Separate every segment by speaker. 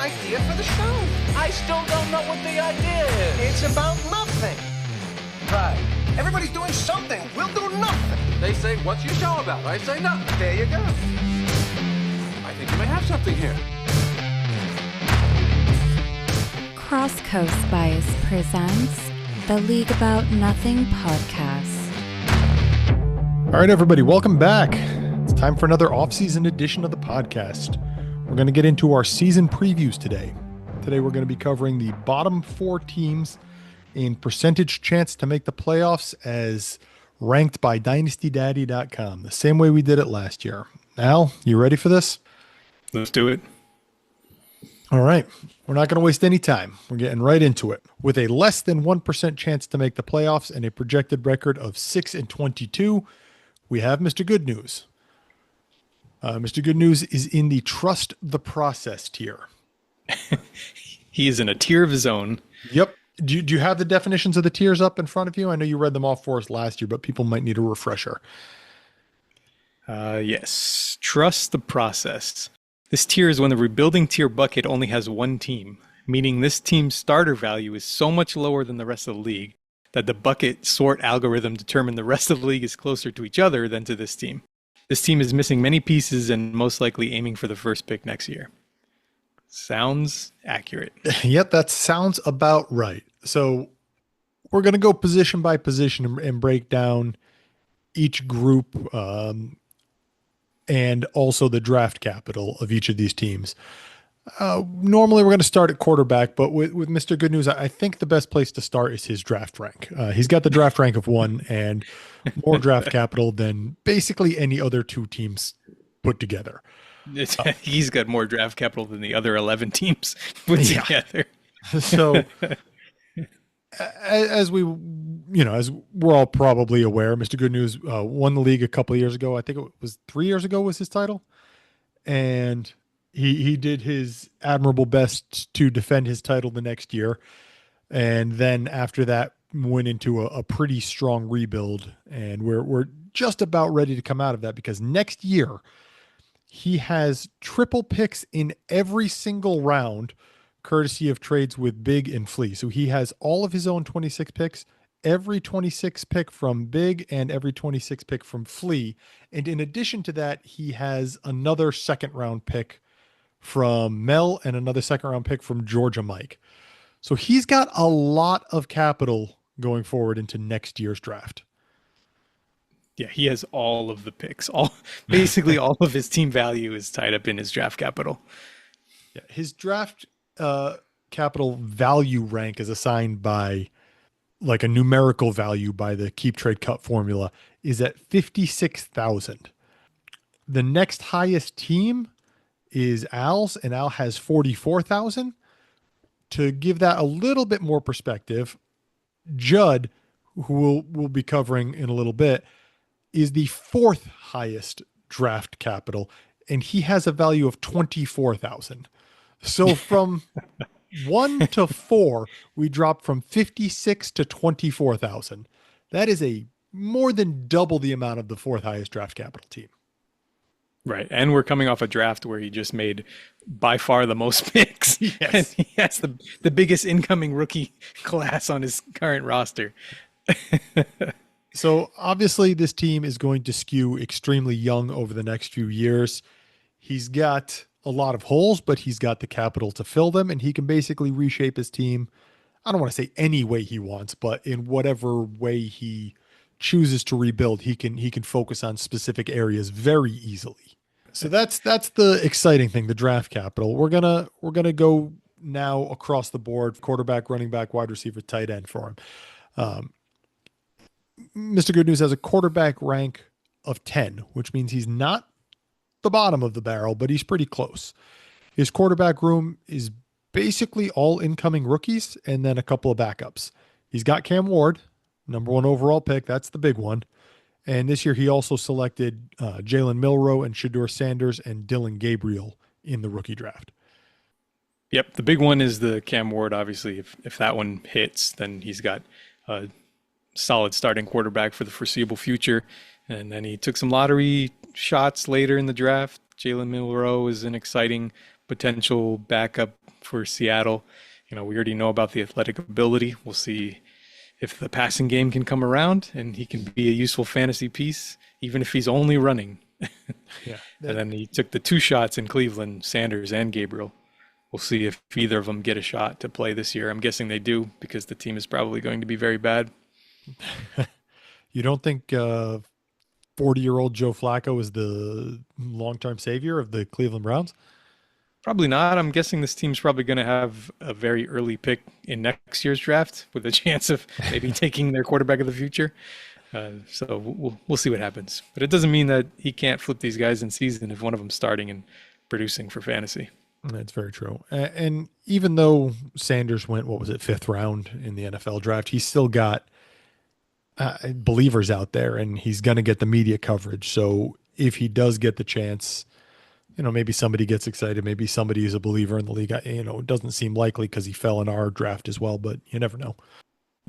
Speaker 1: idea for the show.
Speaker 2: I still don't know what the idea is.
Speaker 1: It's about nothing.
Speaker 2: Right.
Speaker 1: Everybody's doing something. We'll do nothing.
Speaker 2: They say, what's your show about? I say nothing.
Speaker 1: There you go.
Speaker 2: I think you may have something here.
Speaker 3: Cross Coast Spice presents the League About Nothing podcast.
Speaker 4: All right, everybody, welcome back. It's time for another off-season edition of the podcast. We're going to get into our season previews today. Today, we're going to be covering the bottom four teams in percentage chance to make the playoffs as ranked by dynastyfantasyfootball, the same way we did it last year. Al, you ready for this?
Speaker 5: Let's do it.
Speaker 4: All right. We're not going to waste any time. We're getting right into it. With a less than 1% chance to make the playoffs and a projected record of 6-22, we have Mr. Good News. Mr. Good News is in the Trust the Process tier.
Speaker 5: He is in a tier of his own.
Speaker 4: Yep. Do you have the definitions of the tiers up in front of you? I know you read them off for us last year, but people might need a refresher.
Speaker 5: Yes. Trust the process. This tier is when the rebuilding tier bucket only has one team, meaning this team's starter value is so much lower than the rest of the league that the bucket sort algorithm determined the rest of the league is closer to each other than to this team. This team is missing many pieces and most likely aiming for the first pick next year. Sounds accurate.
Speaker 4: Yep, that sounds about right. So we're going to go position by position and break down each group and also the draft capital of each of these teams. Normally, we're going to start at quarterback, but with Mr. Good News, I think the best place to start is his draft rank. He's got the draft rank of 1 and more draft capital than basically any other two teams put together.
Speaker 5: He's got more draft capital than the other 11 teams put together.
Speaker 4: So, as we're all probably aware, Mr. Good News won the league a couple of years ago. I think it was 3 years ago was his title. And he did his admirable best to defend his title the next year. And then after that went into a pretty strong rebuild. And we're just about ready to come out of that because next year, he has triple picks in every single round, courtesy of trades with Big and Flea. So he has all of his own 26 picks, every 26 pick from Big and every 26 pick from Flea. And in addition to that, he has another second round pick from Mel and another second round pick from Georgia Mike. So he's got a lot of capital going forward into next year's draft.
Speaker 5: Yeah, he has all of the picks. Basically all of his team value is tied up in his draft capital.
Speaker 4: Yeah, his draft capital value rank is assigned by like a numerical value by the Keep Trade Cut formula is at 56,000. The next highest team is Al's, and Al has 44,000. To give that a little bit more perspective, Judd, who we'll be covering in a little bit, is the fourth highest draft capital, and he has a value of 24,000. So from 1 to 4, we dropped from 56 to 24,000. That is a more than double the amount of the fourth highest draft capital team.
Speaker 5: Right. And we're coming off a draft where he just made by far the most picks.
Speaker 4: Yes.
Speaker 5: And he has the biggest incoming rookie class on his current roster.
Speaker 4: So obviously this team is going to skew extremely young over the next few years. He's got a lot of holes, but he's got the capital to fill them, and he can basically reshape his team. I don't want to say any way he wants, but in whatever way he chooses to rebuild, he can focus on specific areas very easily. So that's the exciting thing, the draft capital. We're gonna go now across the board: quarterback, running back, wide receiver, tight end for him. Mr. Good News has a quarterback rank of 10, which means he's not the bottom of the barrel, but he's pretty close. His quarterback room is basically all incoming rookies and then a couple of backups. He's got Cam Ward, number 1 overall pick. That's the big one. And this year he also selected Jalen Milroe and Shedeur Sanders and Dylan Gabriel in the rookie draft.
Speaker 5: Yep. The big one is the Cam Ward. Obviously, if that one hits, then he's got a solid starting quarterback for the foreseeable future. And then he took some lottery shots later in the draft. Jalen Milroe is an exciting potential backup for Seattle. We already know about the athletic ability. We'll see if the passing game can come around and he can be a useful fantasy piece, even if he's only running.
Speaker 4: Yeah.
Speaker 5: And then he took the 2 shots in Cleveland, Sanders and Gabriel. We'll see if either of them get a shot to play this year. I'm guessing they do because the team is probably going to be very bad.
Speaker 4: You don't think 40-year-old Joe Flacco is the long-term savior of the Cleveland Browns?
Speaker 5: Probably not. I'm guessing this team's probably going to have a very early pick in next year's draft with a chance of maybe taking their quarterback of the future. So we'll see what happens. But it doesn't mean that he can't flip these guys in season if one of them's starting and producing for fantasy.
Speaker 4: That's very true. And even though Sanders went, 5th round in the NFL draft, he's still got believers out there, and he's going to get the media coverage. So if he does get the chance, maybe somebody gets excited. Maybe somebody is a believer in the league. It doesn't seem likely because he fell in our draft as well, but you never know.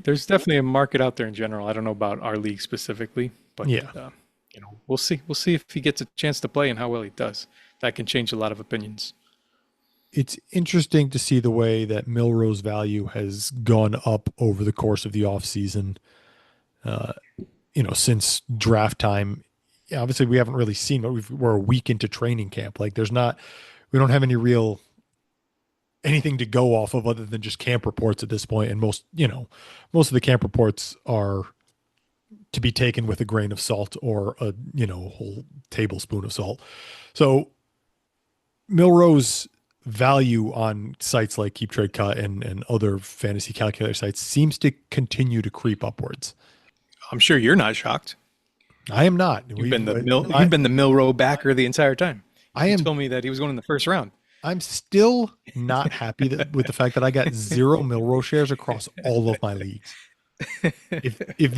Speaker 5: There's definitely a market out there in general. I don't know about our league specifically, but
Speaker 4: yeah,
Speaker 5: we'll see. We'll see if he gets a chance to play and how well he does. That can change a lot of opinions.
Speaker 4: It's interesting to see the way that Milroe's value has gone up over the course of the offseason, since draft time. Yeah, obviously we haven't really seen, but we're a week into training camp. Like we don't have anything to go off of other than just camp reports at this point. And most of the camp reports are to be taken with a grain of salt or a whole tablespoon of salt. So Milroe's value on sites like Keep Trade Cut and other fantasy calculator sites seems to continue to creep upwards.
Speaker 5: I'm sure you're not shocked.
Speaker 4: I am not.
Speaker 5: You've been the Milroe backer the entire time. You told me that he was going in the first round.
Speaker 4: I'm still not happy with the fact that I got 0 Milroe shares across all of my leagues. If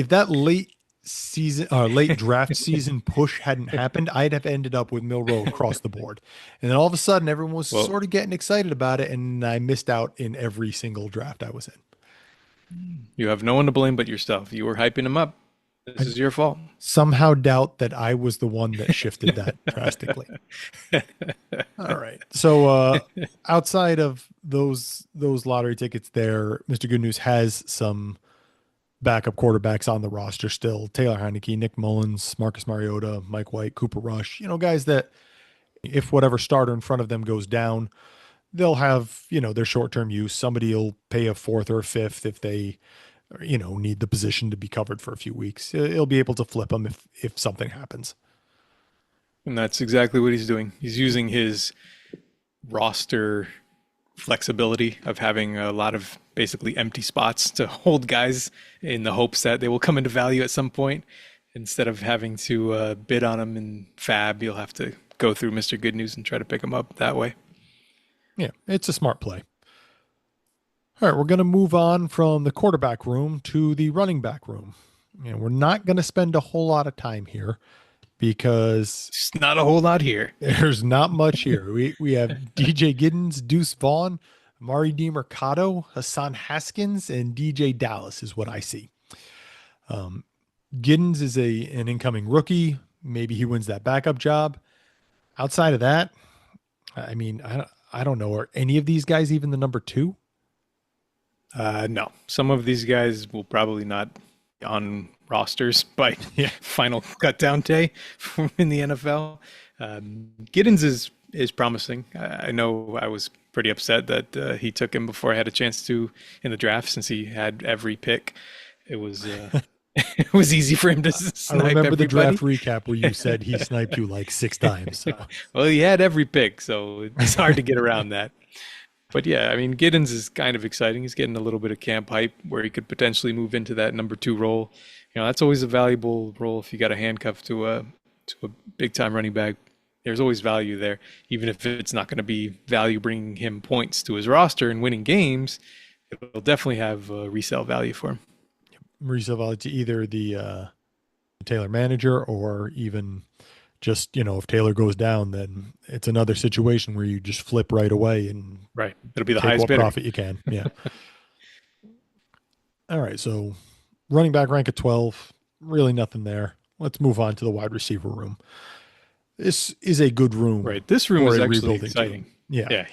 Speaker 4: that late draft season push hadn't happened, I'd have ended up with Milroe across the board. And then all of a sudden, everyone was sort of getting excited about it, and I missed out in every single draft I was in.
Speaker 5: You have no one to blame but yourself. You were hyping him up. This is your fault.
Speaker 4: Somehow doubt that I was the one that shifted that drastically. All right. So outside of those lottery tickets there, Mr. Good News has some backup quarterbacks on the roster still. Taylor Heineke, Nick Mullins, Marcus Mariota, Mike White, Cooper Rush. Guys that if whatever starter in front of them goes down, they'll have, their short-term use. Somebody will pay a 4th or a 5th if they need the position to be covered for a few weeks. He'll be able to flip them if something happens.
Speaker 5: And that's exactly what he's doing. He's using his roster flexibility of having a lot of basically empty spots to hold guys in the hopes that they will come into value at some point. Instead of having to bid on them in Fab, you'll have to go through Mr. Good News and try to pick them up that way.
Speaker 4: Yeah, it's a smart play. All right, we're going to move on from the quarterback room to the running back room. We're not going to spend a whole lot of time here because
Speaker 5: it's not a whole lot here.
Speaker 4: There's not much here. We have DJ Giddens, Deuce Vaughn, Amari DiMercado, Hassan Haskins, and DJ Dallas is what I see. Giddens is an incoming rookie. Maybe he wins that backup job. Outside of that, I don't know. Are any of these guys even the number 2?
Speaker 5: No. Some of these guys will probably not be on rosters by final cut down day in the NFL. Giddens is promising. I know I was pretty upset that he took him before I had a chance to in the draft since he had every pick. It was it was easy for him to snipe.
Speaker 4: I remember
Speaker 5: everybody.
Speaker 4: the draft recap where you said he sniped you like 6 times. So.
Speaker 5: Well, he had every pick, so it's hard to get around that. But yeah, Giddens is kind of exciting. He's getting a little bit of camp hype where he could potentially move into that number 2 role. That's always a valuable role if you got a handcuff to a big time running back. There's always value there, even if it's not going to be value bringing him points to his roster and winning games. It'll definitely have resale value for him.
Speaker 4: Resale value to either the Taylor manager or even just, if Taylor goes down, then it's another situation where you just flip right away and
Speaker 5: right. It'll be the
Speaker 4: take
Speaker 5: highest
Speaker 4: what
Speaker 5: bidder.
Speaker 4: Profit you can. Yeah. All right. So running back rank at 12, really nothing there. Let's move on to the wide receiver room. This is a good room.
Speaker 5: Right. This room is actually
Speaker 4: rebuilding
Speaker 5: exciting.
Speaker 4: Team. Yeah.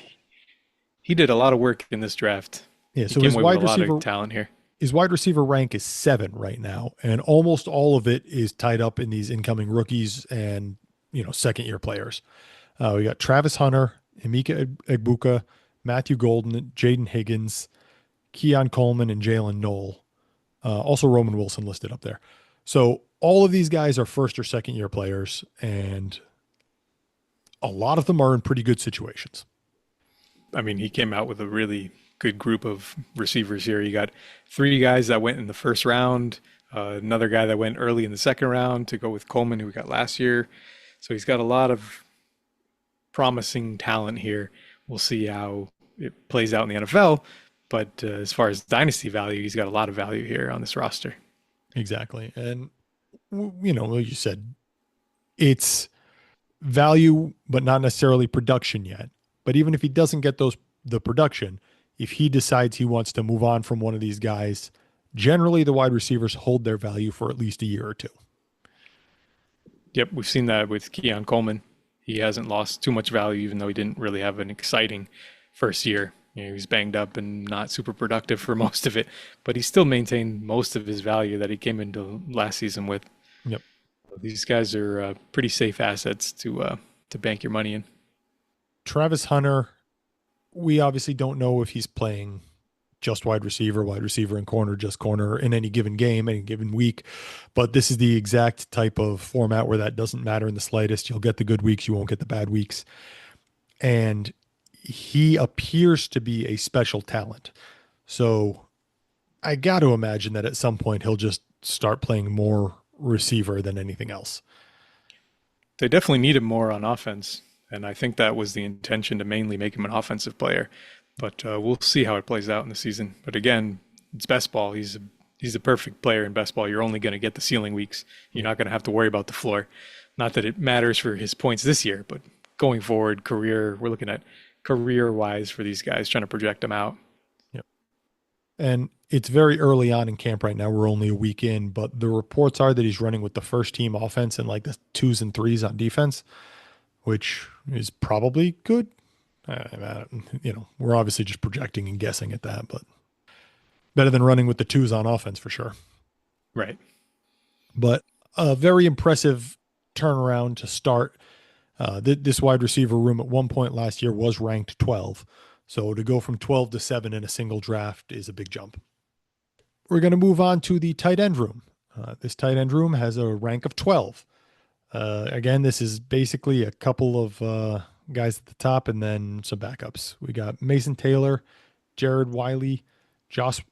Speaker 5: He did a lot of work in this draft.
Speaker 4: Yeah,
Speaker 5: He
Speaker 4: so
Speaker 5: came
Speaker 4: his
Speaker 5: away with
Speaker 4: wide
Speaker 5: a lot
Speaker 4: receiver
Speaker 5: of talent here.
Speaker 4: his wide receiver rank is 7 right now, and almost all of it is tied up in these incoming rookies and second year players. We got Travis Hunter, Emeka Egbuka, Matthew Golden, Jaden Higgins, Keon Coleman, and Jalen Knoll. Also Roman Wilson listed up there. So all of these guys are first or second year players, and a lot of them are in pretty good situations.
Speaker 5: I mean, he came out with a really good group of receivers here. You got 3 guys that went in the first round, another guy that went early in the second round to go with Coleman, who we got last year. So he's got a lot of promising talent here. We'll see how it plays out in the NFL. But as far as dynasty value, he's got a lot of value here on this roster.
Speaker 4: Exactly. And, like you said, it's value, but not necessarily production yet. But even if he doesn't get the production, if he decides he wants to move on from one of these guys, generally the wide receivers hold their value for at least a year or two.
Speaker 5: Yep, we've seen that with Keon Coleman. He hasn't lost too much value, even though he didn't really have an exciting first year. He was banged up and not super productive for most of it, but he still maintained most of his value that he came into last season with.
Speaker 4: Yep.
Speaker 5: These guys are pretty safe assets to bank your money in.
Speaker 4: Travis Hunter, we obviously don't know if he's playing just wide receiver, and corner, just corner in any given game, any given week. But this is the exact type of format where that doesn't matter in the slightest. You'll get the good weeks, you won't get the bad weeks. And he appears to be a special talent. So I got to imagine that at some point he'll just start playing more receiver than anything else.
Speaker 5: They definitely need him more on offense. And I think that was the intention, to mainly make him an offensive player. But we'll see how it plays out in the season. But again, it's best ball. He's the perfect player in best ball. You're only going to get the ceiling weeks. You're not going to have to worry about the floor. Not that it matters for his points this year, but going forward, we're looking at career-wise for these guys, trying to project them out.
Speaker 4: Yep. And it's very early on in camp right now. We're only a week in, but the reports are that he's running with the first team offense and like the 2s and 3s on defense, which is probably good. We're obviously just projecting and guessing at that, but better than running with the 2s on offense for sure.
Speaker 5: Right.
Speaker 4: But a very impressive turnaround to start. This wide receiver room at one point last year was ranked 12. So to go from 12 to 7 in a single draft is a big jump. We're going to move on to the tight end room. This tight end room has a rank of 12. Again, this is basically a couple of guys at the top and then some backups. We got Mason Taylor, Jared Wiley, Josh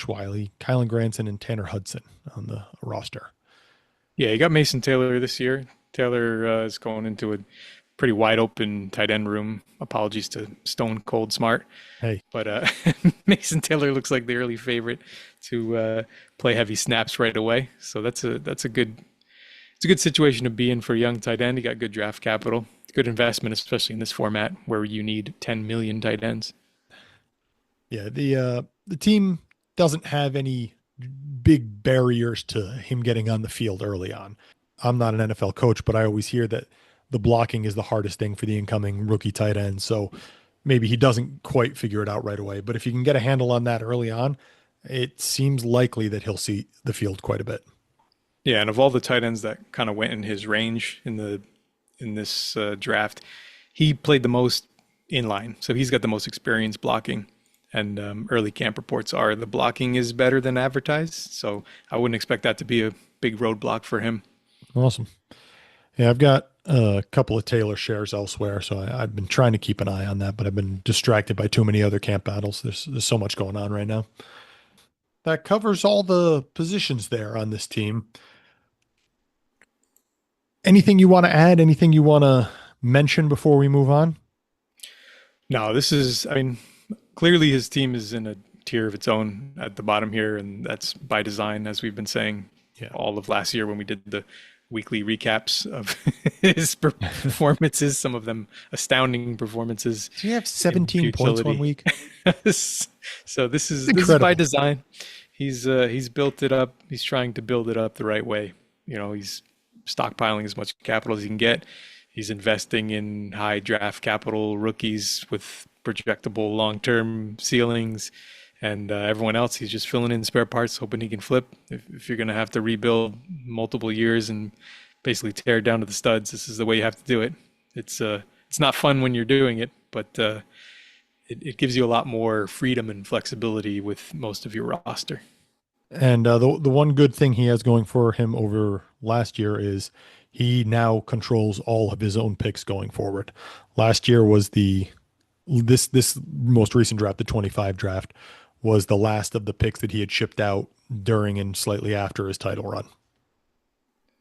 Speaker 4: Wiley, Kylan Granson, and Tanner Hudson on the roster.
Speaker 5: Yeah, you got Mason Taylor this year. Taylor is going into a pretty wide open tight end room. Apologies to Stone Cold Smart.
Speaker 4: Hey.
Speaker 5: But Mason Taylor looks like the early favorite to play heavy snaps right away. So it's a good situation to be in for a young tight end. You got good draft capital, good investment, especially in this format where you need 10 million tight ends.
Speaker 4: Yeah, the team doesn't have any big barriers to him getting on the field early on. I'm not an NFL coach, but I always hear that the blocking is the hardest thing for the incoming rookie tight end. So maybe he doesn't quite figure it out right away. But if you can get a handle on that early on, it seems likely that he'll see the field quite a bit.
Speaker 5: Yeah, and of all the tight ends that kind of went in his range in this draft, he played the most in line. So he's got the most experience blocking. And early camp reports are the blocking is better than advertised. So I wouldn't expect that to be a big roadblock for him.
Speaker 4: Awesome. Yeah, I've got a couple of Taylor shares elsewhere, so I've been trying to keep an eye on that, but I've been distracted by too many other camp battles. There's so much going on right now. That covers all the positions there on this team. Anything you want to add? Anything you want to mention before we move on?
Speaker 5: No, clearly his team is in a tier of its own at the bottom here, and that's by design, as we've been saying all of last year when we did the weekly recaps of his performances, some of them astounding performances.
Speaker 4: Do you have 17 points one week?
Speaker 5: So this is by design. He's built it up. He's trying to build it up the right way. He's stockpiling as much capital as he can get. He's investing in high draft capital rookies with projectable long-term ceilings. And everyone else, he's just filling in spare parts, hoping he can flip. If you're going to have to rebuild multiple years and basically tear it down to the studs, this is the way you have to do it. It's not fun when you're doing it, but it gives you a lot more freedom and flexibility with most of your roster.
Speaker 4: And the one good thing he has going for him over last year is he now controls all of his own picks going forward. Last year was this most recent draft, the 25 draft, was the last of the picks that he had shipped out during and slightly after his title run.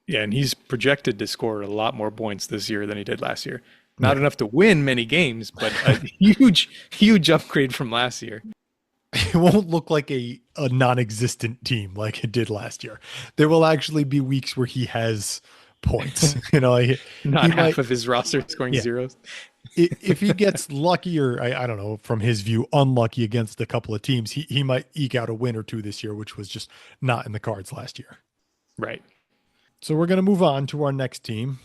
Speaker 5: Yeah, and he's projected to score a lot more points this year than he did last year. Not enough to win many games, but a huge upgrade from last year.
Speaker 4: It won't look like a non-existent team like it did last year. There will actually be weeks where he has points.
Speaker 5: Not half of his roster scoring zeros.
Speaker 4: If he gets lucky, or I don't know, from his view, unlucky against a couple of teams, he might eke out a win or two this year, which was just not in the cards last year.
Speaker 5: Right.
Speaker 4: So we're going to move on to our next team.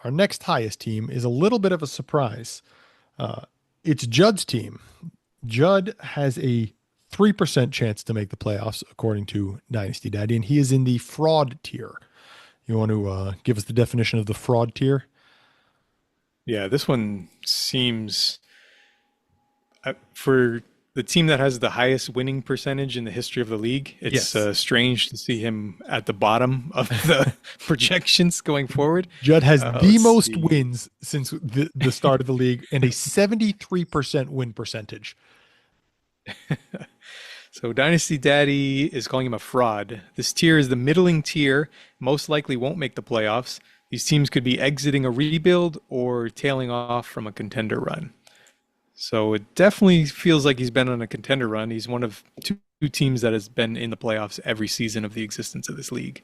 Speaker 4: Our next highest team is a little bit of a surprise. It's Judd's team. Judd has a 3% chance to make the playoffs, according to Dynasty Daddy, and he is in the fraud tier. You want to give us the definition of the fraud tier?
Speaker 5: Yeah, this one seems, for the team that has the highest winning percentage in the history of the league, it's strange to see him at the bottom of the projections going forward.
Speaker 4: Judd has the most wins since the start of the league and a 73% win percentage.
Speaker 5: So Dynasty Daddy is calling him a fraud. This tier is the middling tier, most likely won't make the playoffs. These teams could be exiting a rebuild or tailing off from a contender run. So it definitely feels like he's been on a contender run. He's one of two teams that has been in the playoffs every season of the existence of this league.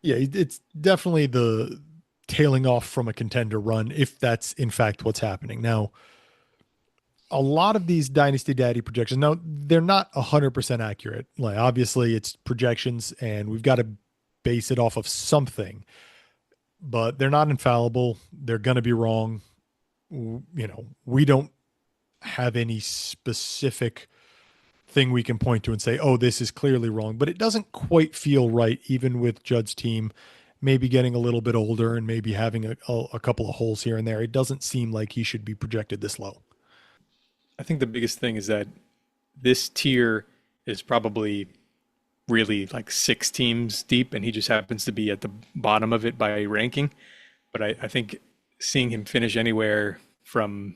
Speaker 4: Yeah, it's definitely the tailing off from a contender run, if that's in fact what's happening. Now, a lot of these Dynasty Daddy projections, now they're not 100% accurate. Like, obviously it's projections and we've got to base it off of something, but they're not infallible. They're going to be wrong. We don't have any specific thing we can point to and say, oh, this is clearly wrong, but it doesn't quite feel right. Even with Judd's team maybe getting a little bit older and maybe having a couple of holes here and there, it doesn't seem like he should be projected this low.
Speaker 5: I think the biggest thing is that this tier is probably really like 6 teams deep, and he just happens to be at the bottom of it by ranking. But I think seeing him finish anywhere from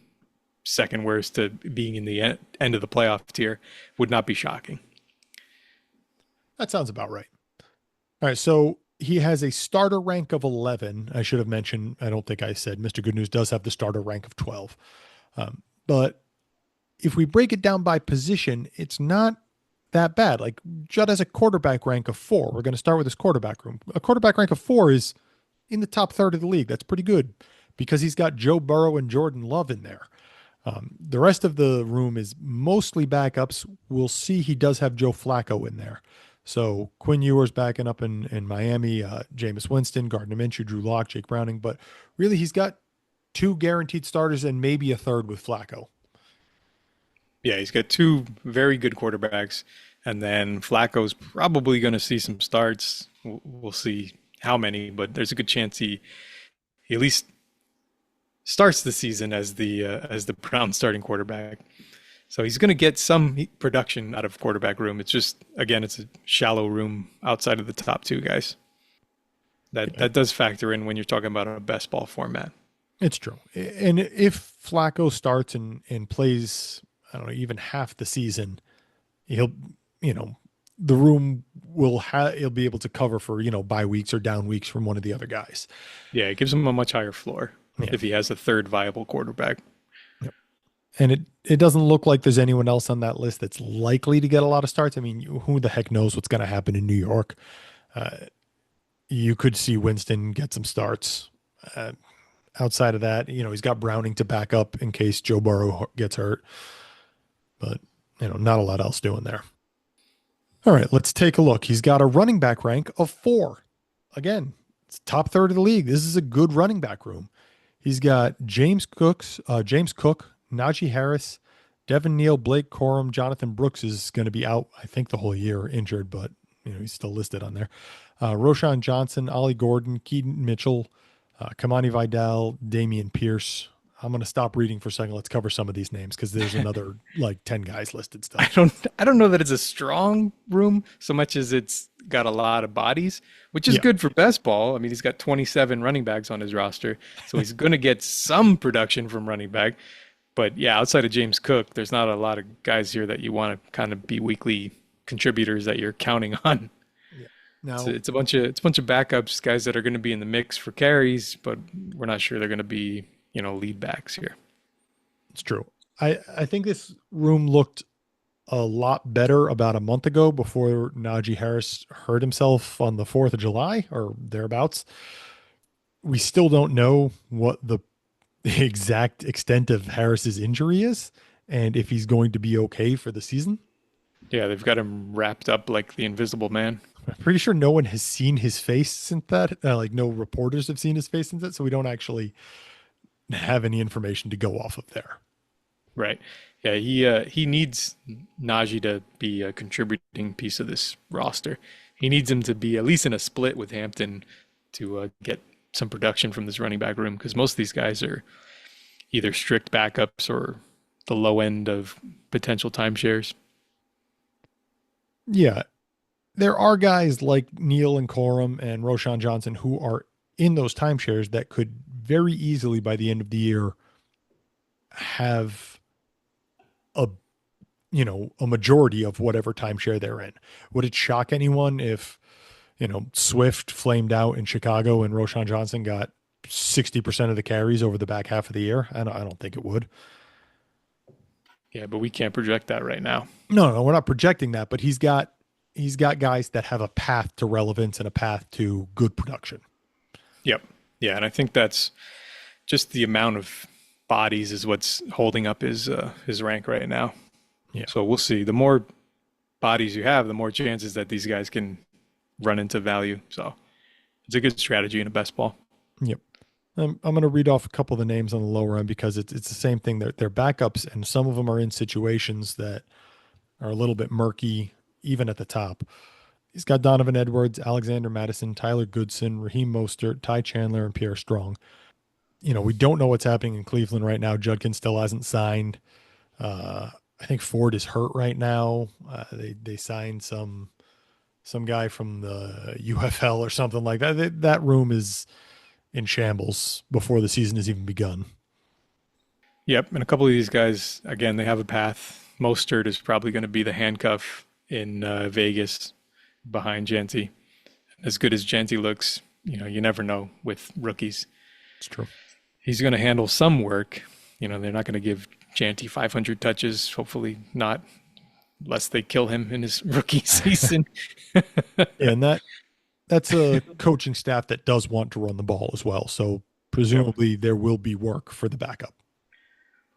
Speaker 5: second worst to being in the end of the playoff tier would not be shocking.
Speaker 4: That sounds about right. All right, so he has a starter rank of 11. I should have mentioned, I don't think I said, MrGoodnews does have the starter rank of 12. But if we break it down by position, it's not that bad. Like, Judd has a quarterback rank of 4. We're going to start with his quarterback room. A quarterback rank of 4 is in the top third of the league. That's pretty good because he's got Joe Burrow and Jordan Love in there. The rest of the room is mostly backups. We'll see he does have Joe Flacco in there. So Quinn Ewers backing up in Miami, Jameis Winston, Gardner Minshew, Drew Lock, Jake Browning. But really, he's got 2 guaranteed starters and maybe a third with Flacco.
Speaker 5: Yeah, he's got 2 very good quarterbacks, and then Flacco's probably going to see some starts. We'll see how many, but there's a good chance he at least starts the season as the Browns starting quarterback. So he's going to get some production out of quarterback room. It's just, again, it's a shallow room outside of the top 2 guys. That does factor in when you're talking about a best ball format.
Speaker 4: It's true. And if Flacco starts and plays, I don't know, even half the season, the room he'll be able to cover for, bye weeks or down weeks from one of the other guys.
Speaker 5: Yeah, it gives him a much higher floor if he has a third viable quarterback.
Speaker 4: Yep. And it doesn't look like there's anyone else on that list that's likely to get a lot of starts. I mean, who the heck knows what's going to happen in New York? You could see Winston get some starts. Outside of that, he's got Browning to back up in case Joe Burrow gets hurt. But, not a lot else doing there. All right, let's take a look. He's got a running back rank of 4. Again, it's top third of the league. This is a good running back room. He's got James Cook, Najee Harris, Devin Neal, Blake Corum, Jonathan Brooks is going to be out, I think, the whole year injured, but he's still listed on there. Roshan Johnson, Ollie Gordon, Keaton Mitchell, Kamani Vidal, Damian Pierce. I'm going to stop reading for a second. Let's cover some of these names because there's another like 10 guys listed still.
Speaker 5: I don't know that it's a strong room so much as it's got a lot of bodies, which is good for best ball. I mean, he's got 27 running backs on his roster, so he's going to get some production from running back. But yeah, outside of James Cook, there's not a lot of guys here that you want to kind of be weekly contributors that you're counting on.
Speaker 4: Yeah. Now,
Speaker 5: it's a bunch of backups, guys that are going to be in the mix for carries, but we're not sure they're going to be lead backs here.
Speaker 4: It's true. I think this room looked a lot better about a month ago before Najee Harris hurt himself on the 4th of July or thereabouts. We still don't know what the exact extent of Harris's injury is and if he's going to be okay for the season.
Speaker 5: Yeah, they've got him wrapped up like the Invisible Man.
Speaker 4: I'm pretty sure no one has seen his face since that. Like no reporters have seen his face since that, so we don't actually have any information to go off of there.
Speaker 5: Right. Yeah, he needs Najee to be a contributing piece of this roster. He needs him to be at least in a split with Hampton to get some production from this running back room, because most of these guys are either strict backups or the low end of potential timeshares.
Speaker 4: Yeah. There are guys like Neal and Corum and Roshan Johnson who are in those timeshares that could very easily by the end of the year have a majority of whatever timeshare they're in. Would it shock anyone if, Swift flamed out in Chicago and Roshan Johnson got 60% of the carries over the back half of the year? I don't think it would.
Speaker 5: Yeah, but we can't project that right now.
Speaker 4: No, we're not projecting that, but he's got guys that have a path to relevance and a path to good production.
Speaker 5: Yep. Yeah, and I think that's just the amount of bodies is what's holding up his rank right now.
Speaker 4: Yeah.
Speaker 5: So we'll see. The more bodies you have, the more chances that these guys can run into value. So it's a good strategy in a best ball.
Speaker 4: Yep. I'm going to read off a couple of the names on the lower end because it's the same thing. They're backups, and some of them are in situations that are a little bit murky, even at the top. He's got Donovan Edwards, Alexander Madison, Tyler Goodson, Raheem Mostert, Ty Chandler, and Pierre Strong. We don't know what's happening in Cleveland right now. Judkins still hasn't signed. I think Ford is hurt right now. They signed some guy from the UFL or something like that. That room is in shambles before the season has even begun.
Speaker 5: Yep, and a couple of these guys, again, they have a path. Mostert is probably going to be the handcuff in Vegas behind Janty. As good as Janty looks, you never know with rookies.
Speaker 4: It's true.
Speaker 5: He's going to handle some work. They're not going to give Janty 500 touches. Hopefully not, unless they kill him in his rookie season.
Speaker 4: And that's a coaching staff that does want to run the ball as well. So presumably there will be work for the backup.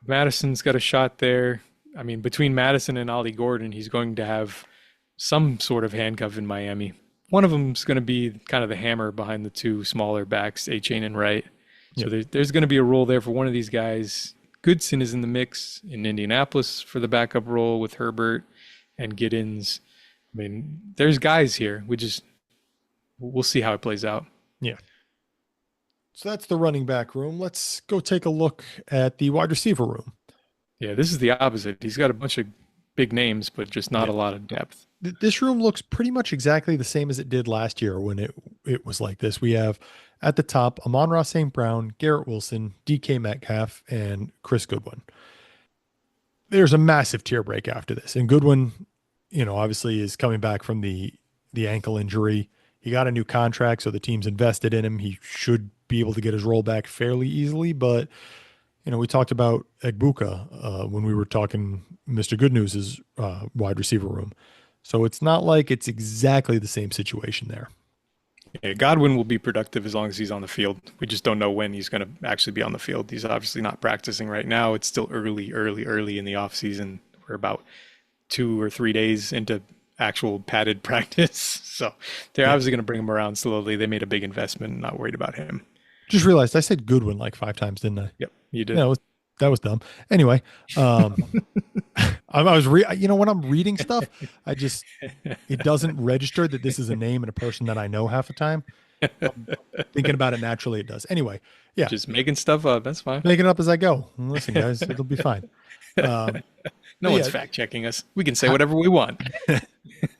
Speaker 5: Madison's got a shot there. I mean, between Madison and Ollie Gordon, he's going to have some sort of handcuff in Miami. One of them's going to be kind of the hammer behind the two smaller backs, A-Chain and Wright. So there's going to be a role there for one of these guys. Goodson is in the mix in Indianapolis for the backup role with Herbert and Giddens. I mean, there's guys here. We'll see how it plays out.
Speaker 4: Yeah. So that's the running back room. Let's go take a look at the wide receiver room.
Speaker 5: Yeah, this is the opposite. He's got a bunch of big names, but just not a lot of depth.
Speaker 4: This room looks pretty much exactly the same as it did last year when it was like this. We have at the top Amon-Ra St. Brown, Garrett Wilson, DK Metcalf, and Chris Goodwin. There's a massive tier break after this. And Goodwin, obviously is coming back from the ankle injury. He got a new contract, so the team's invested in him. He should be able to get his role back fairly easily, but we talked about Egbuka when we were talking MrGoodnews' wide receiver room. So it's not like it's exactly the same situation there.
Speaker 5: Yeah, Godwin will be productive as long as he's on the field. We just don't know when he's going to actually be on the field. He's obviously not practicing right now. It's still early in the off season. We're about 2 or 3 days into actual padded practice. So they're obviously going to bring him around slowly. They made a big investment. Not worried about him.
Speaker 4: Just realized I said Goodwin like 5 times, didn't I?
Speaker 5: Yep, you did.
Speaker 4: Yeah, that was dumb. Anyway, when I'm reading stuff, it doesn't register that this is a name and a person that I know half the time. Thinking about it naturally, it does. Anyway, yeah.
Speaker 5: Just making stuff up. That's fine.
Speaker 4: Making it up as I go. Listen, guys, it'll be fine.
Speaker 5: No one's fact checking us. We can say whatever we want.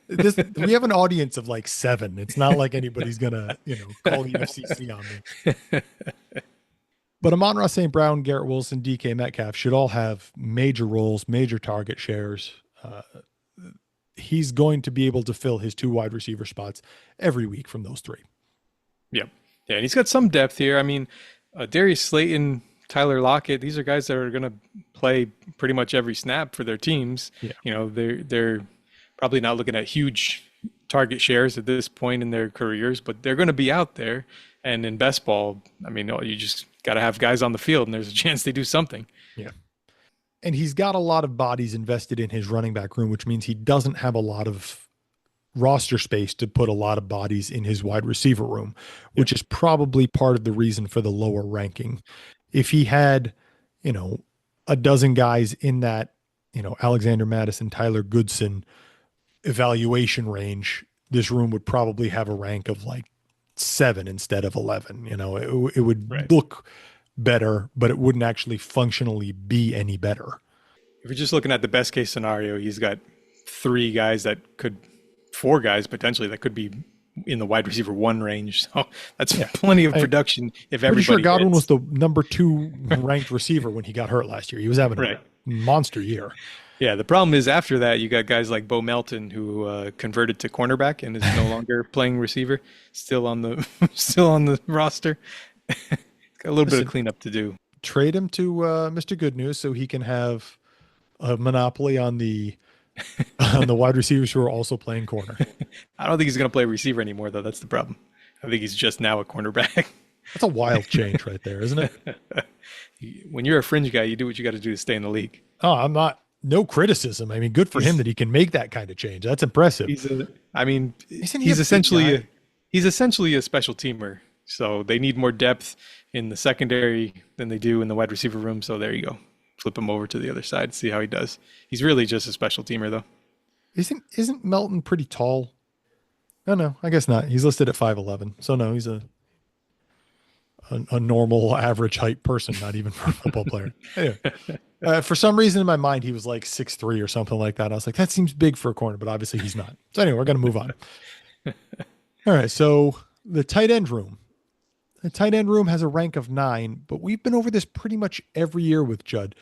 Speaker 4: We have an audience of like 7. It's not like anybody's gonna, call the FCC on me. But Amon-Ra St. Brown, Garrett Wilson, DK Metcalf should all have major roles, major target shares. He's going to be able to fill his 2 wide receiver spots every week from those 3.
Speaker 5: Yep. Yeah, and he's got some depth here. I mean, Darius Slayton, Tyler Lockett, these are guys that are going to play pretty much every snap for their teams. Yeah. They're probably not looking at huge target shares at this point in their careers, but they're going to be out there. And in best ball, I mean, you just got to have guys on the field, and there's a chance they do something.
Speaker 4: Yeah. And he's got a lot of bodies invested in his running back room, which means he doesn't have a lot of roster space to put a lot of bodies in his wide receiver room, which is probably part of the reason for the lower ranking. If he had, a dozen guys in that, Alexander Madison, Tyler Goodson evaluation range, this room would probably have a rank of like 7 instead of 11. It would look better, but it wouldn't actually functionally be any better.
Speaker 5: If you're just looking at the best case scenario, he's got 4 guys potentially that could be in the wide receiver 1 range. So that's plenty of production. If everybody,
Speaker 4: pretty sure Godwin was the number 2 ranked receiver when he got hurt last year. He was having a monster year.
Speaker 5: Yeah, the problem is after that, you got guys like Bo Melton who converted to cornerback and is no longer playing receiver, still on the roster. Got a little bit of cleanup to do.
Speaker 4: Trade him to Mr. Good News so he can have a monopoly on the wide receivers who are also playing corner.
Speaker 5: I don't think he's going to play receiver anymore, though. That's the problem. I think he's just now a cornerback.
Speaker 4: That's a wild change right there, isn't it?
Speaker 5: When you're a fringe guy, you do what you got to do to stay in the league.
Speaker 4: Oh, I'm not. No criticism. I mean, good for him that he can make that kind of change. That's impressive.
Speaker 5: He's essentially a special teamer. So they need more depth in the secondary than they do in the wide receiver room. So there you go. Flip him over to the other side, see how he does. He's really just a special teamer, though.
Speaker 4: Isn't Melton pretty tall? No, I guess not. He's listed at 5'11". So no, he's a normal average height person, not even for a football player. Anyway, for some reason in my mind, he was like 6'3" or something like that. I was like, that seems big for a corner, but obviously he's not. So anyway, we're going to move on. All right. So the tight end room. The tight end room has a rank of 9, but we've been over this pretty much every year with Judd.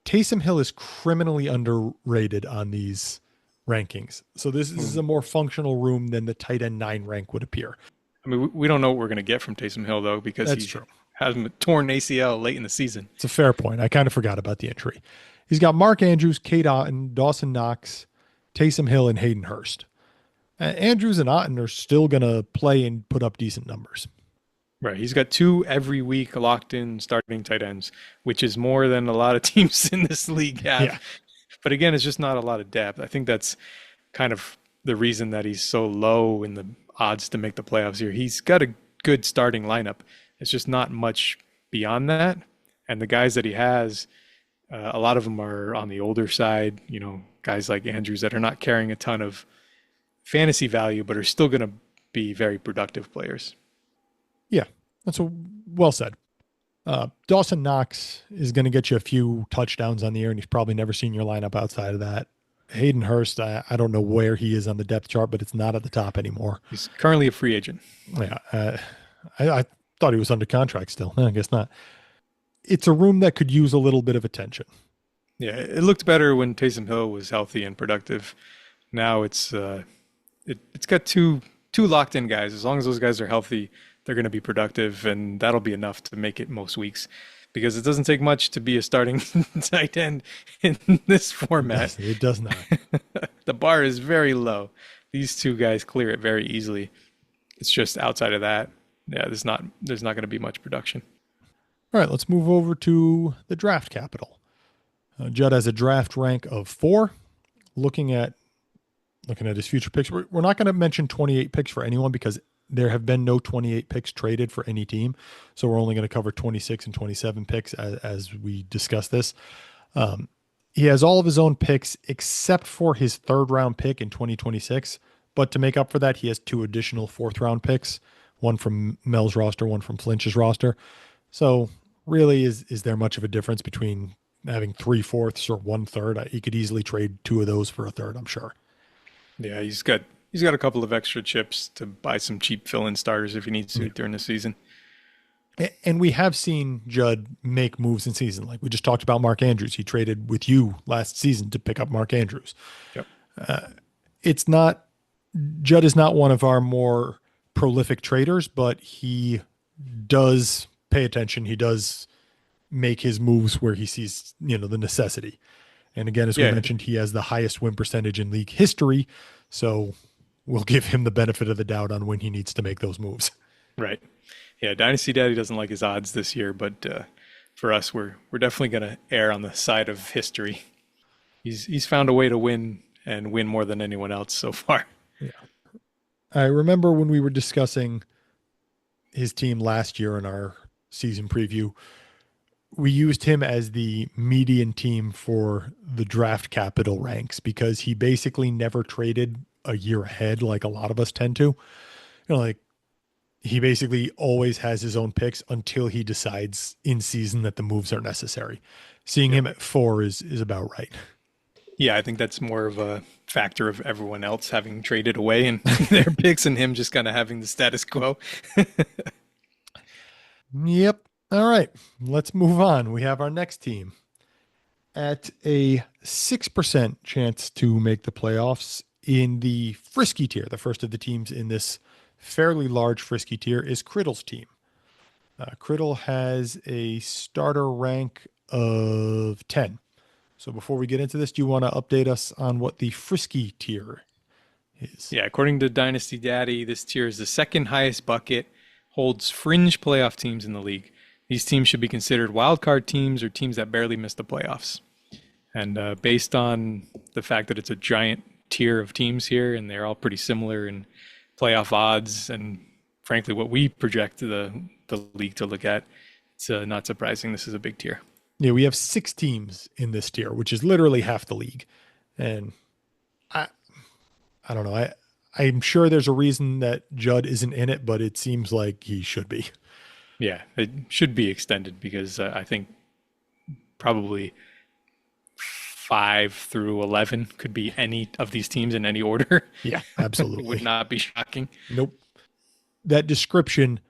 Speaker 4: Taysom Hill is criminally underrated on these rankings. So this is a more functional room than the tight end 9 rank would appear.
Speaker 5: I mean, we don't know what we're going to get from Taysom Hill, though, because he has a torn ACL late in the season.
Speaker 4: It's a fair point. I kind of forgot about the injury. He's got Mark Andrews, Kate Otten, Dawson Knox, Taysom Hill, and Hayden Hurst. Andrews and Otten are still going to play and put up decent numbers.
Speaker 5: Right. He's got 2 every week locked in starting tight ends, which is more than a lot of teams in this league have. Yeah. But again, it's just not a lot of depth. I think that's kind of the reason that he's so low in the odds to make the playoffs here. He's got a good starting lineup. It's just not much beyond that. And the guys that he has, a lot of them are on the older side, guys like Andrews that are not carrying a ton of fantasy value, but are still going to be very productive players.
Speaker 4: Yeah, that's well said. Dawson Knox is going to get you a few touchdowns on the year, and he's probably never seen your lineup outside of that. Hayden Hurst, I don't know where he is on the depth chart, but it's not at the top anymore.
Speaker 5: He's currently a free agent.
Speaker 4: Yeah, I thought he was under contract still. I guess not. It's a room that could use a little bit of attention.
Speaker 5: Yeah, it looked better when Taysom Hill was healthy and productive. Now it's got two locked in guys. As long as those guys are healthy, they're going to be productive, and that'll be enough to make it most weeks, because it doesn't take much to be a starting tight end in this format.
Speaker 4: It does not.
Speaker 5: The bar is very low. These 2 guys clear it very easily. It's just outside of that, there's not going to be much production.
Speaker 4: All right, let's move over to the draft capital. Judd has a draft rank of 4. Looking at his future picks, we're not going to mention 28 picks for anyone because there have been no 28 picks traded for any team. So we're only going to cover 26 and 27 picks as we discuss this. He has all of his own picks except for his third round pick in 2026. But to make up for that, he has 2 additional fourth round picks, one from Mel's roster, one from Flinch's roster. So really, is there much of a difference between having 3/4 or 1/3? He could easily trade 2 of those for a third, I'm sure.
Speaker 5: Yeah, he's got a couple of extra chips to buy some cheap fill-in starters if he needs to during the season.
Speaker 4: And we have seen Judd make moves in season. Like we just talked about Mark Andrews. He traded with you last season to pick up Mark Andrews.
Speaker 5: Yep.
Speaker 4: Judd is not one of our more prolific traders, but he does pay attention. He does make his moves where he sees, the necessity. And again, as we mentioned, he has the highest win percentage in league history. So we'll give him the benefit of the doubt on when he needs to make those moves.
Speaker 5: Right. Yeah, Dynasty Daddy doesn't like his odds this year, but for us, we're definitely going to err on the side of history. He's found a way to win and win more than anyone else so far.
Speaker 4: Yeah. I remember when we were discussing his team last year in our season preview, we used him as the median team for the draft capital ranks because he basically never traded a year ahead like a lot of us tend to. Like he basically always has his own picks until he decides in season that the moves are necessary. Seeing him at 4 is about right.
Speaker 5: Yeah, I think that's more of a factor of everyone else having traded away and their picks and him just kind of having the status quo.
Speaker 4: Yep. All right, let's move on. We have our next team at a 6% chance to make the playoffs in the frisky tier. The first of the teams in this fairly large frisky tier is Criddle's team. Criddle has a starter rank of 10. So before we get into this, do you want to update us on what the frisky tier is?
Speaker 5: Yeah, according to Dynasty Daddy, this tier is the second highest bucket, holds fringe playoff teams in the league. These teams should be considered wildcard teams or teams that barely miss the playoffs. And based on the fact that it's a giant tier of teams here, and they're all pretty similar in playoff odds, and frankly, what we project the league to look at, it's not surprising this is a big tier.
Speaker 4: Yeah, we have 6 teams in this tier, which is literally half the league. And I don't know. I'm sure there's a reason that Judd isn't in it, but it seems like he should be.
Speaker 5: Yeah, it should be extended because I think probably 5 through 11 could be any of these teams in any order.
Speaker 4: Yeah, absolutely.
Speaker 5: Would not be shocking.
Speaker 4: Nope. That description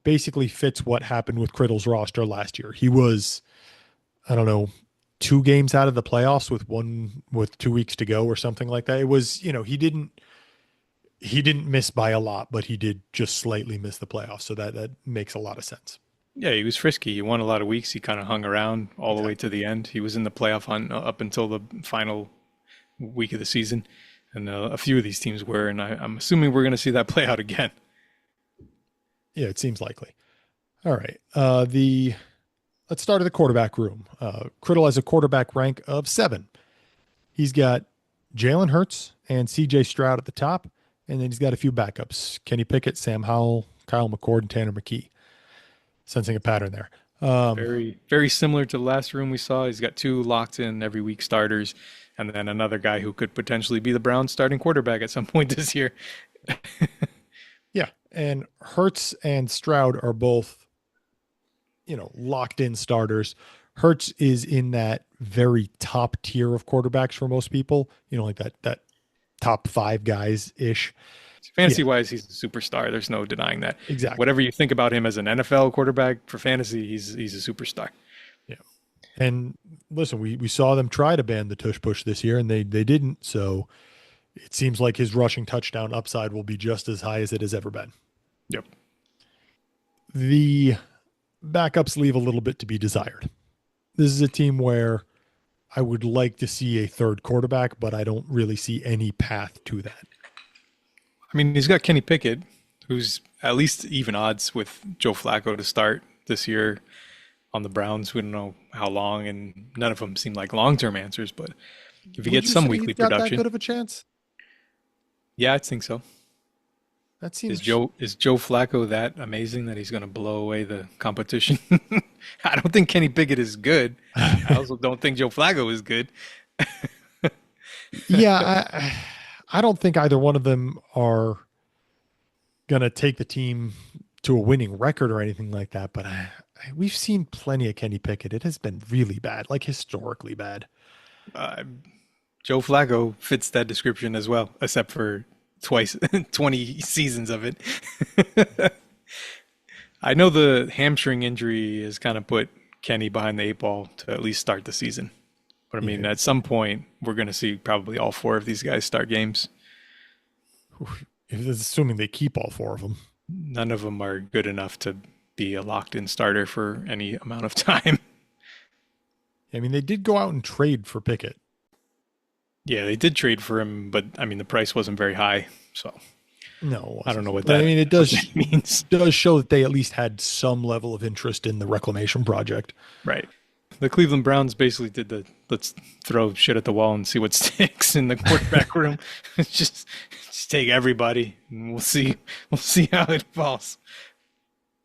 Speaker 4: basically fits what happened with Criddle's roster last year. He was, 2 games out of the playoffs with 2 weeks to go or something like that. It was, he didn't miss by a lot, but he did just slightly miss the playoffs. So that makes a lot of sense.
Speaker 5: Yeah, he was frisky. He won a lot of weeks. He kind of hung around all the way to the end. He was in the playoff hunt up until the final week of the season. And a few of these teams were, and I'm assuming we're going to see that play out again.
Speaker 4: Yeah, it seems likely. All right. Let's start at the quarterback room. Criddle has a quarterback rank of 7. He's got Jalen Hurts and C.J. Stroud at the top, and then he's got a few backups: Kenny Pickett, Sam Howell, Kyle McCord, and Tanner McKee. Sensing a pattern there.
Speaker 5: Very, very similar to the last room we saw. He's got 2 locked in every week starters, and then another guy who could potentially be the Browns' starting quarterback at some point this year.
Speaker 4: Yeah, and Hurts and Stroud are both, locked in starters. Hurts is in that very top tier of quarterbacks for most people, like that top 5 guys ish.
Speaker 5: Fantasy wise, he's a superstar. There's no denying that.
Speaker 4: Exactly.
Speaker 5: Whatever you think about him as an NFL quarterback for fantasy, he's a superstar.
Speaker 4: Yeah. And listen, we saw them try to ban the tush push this year, and they didn't. So it seems like his rushing touchdown upside will be just as high as it has ever been.
Speaker 5: Yep.
Speaker 4: The backups leave a little bit to be desired. This is a team where I would like to see a third quarterback, but I don't really see any path to that.
Speaker 5: I mean, he's got Kenny Pickett, who's at least even odds with Joe Flacco to start this year on the Browns. We don't know how long, and none of them seem like long-term answers, but if he gets some weekly production.
Speaker 4: That good of a chance?
Speaker 5: Yeah, I think so.
Speaker 4: That
Speaker 5: Is
Speaker 4: seems.
Speaker 5: Joe Flacco that amazing that he's going to blow away the competition? I don't think Kenny Pickett is good. I also don't think Joe Flacco is good.
Speaker 4: Yeah, I don't think either one of them are gonna take the team to a winning record or anything like that. But we've seen plenty of Kenny Pickett. It has been really bad, like historically bad.
Speaker 5: Uh, Joe Flacco fits that description as well, except for twice 20 seasons of it. I know the hamstring injury has kind of put Kenny behind the eight ball to at least start the season. But I mean,
Speaker 4: Yeah.
Speaker 5: at some point, we're going to see probably all four of these guys start games.
Speaker 4: Assuming they keep all four of them.
Speaker 5: None of them are good enough to be a locked-in starter for any amount of time.
Speaker 4: I mean, they did go out and trade for Pickett.
Speaker 5: Yeah, they did trade for him, but I mean, the price wasn't very high. So
Speaker 4: No,
Speaker 5: I don't know what
Speaker 4: but
Speaker 5: that,
Speaker 4: I mean, it
Speaker 5: what
Speaker 4: does
Speaker 5: that means.
Speaker 4: does show that they at least had some level of interest in the reclamation project.
Speaker 5: Right. The Cleveland Browns basically did the let's throw shit at the wall and see what sticks in the quarterback room. just take everybody and we'll see how it falls.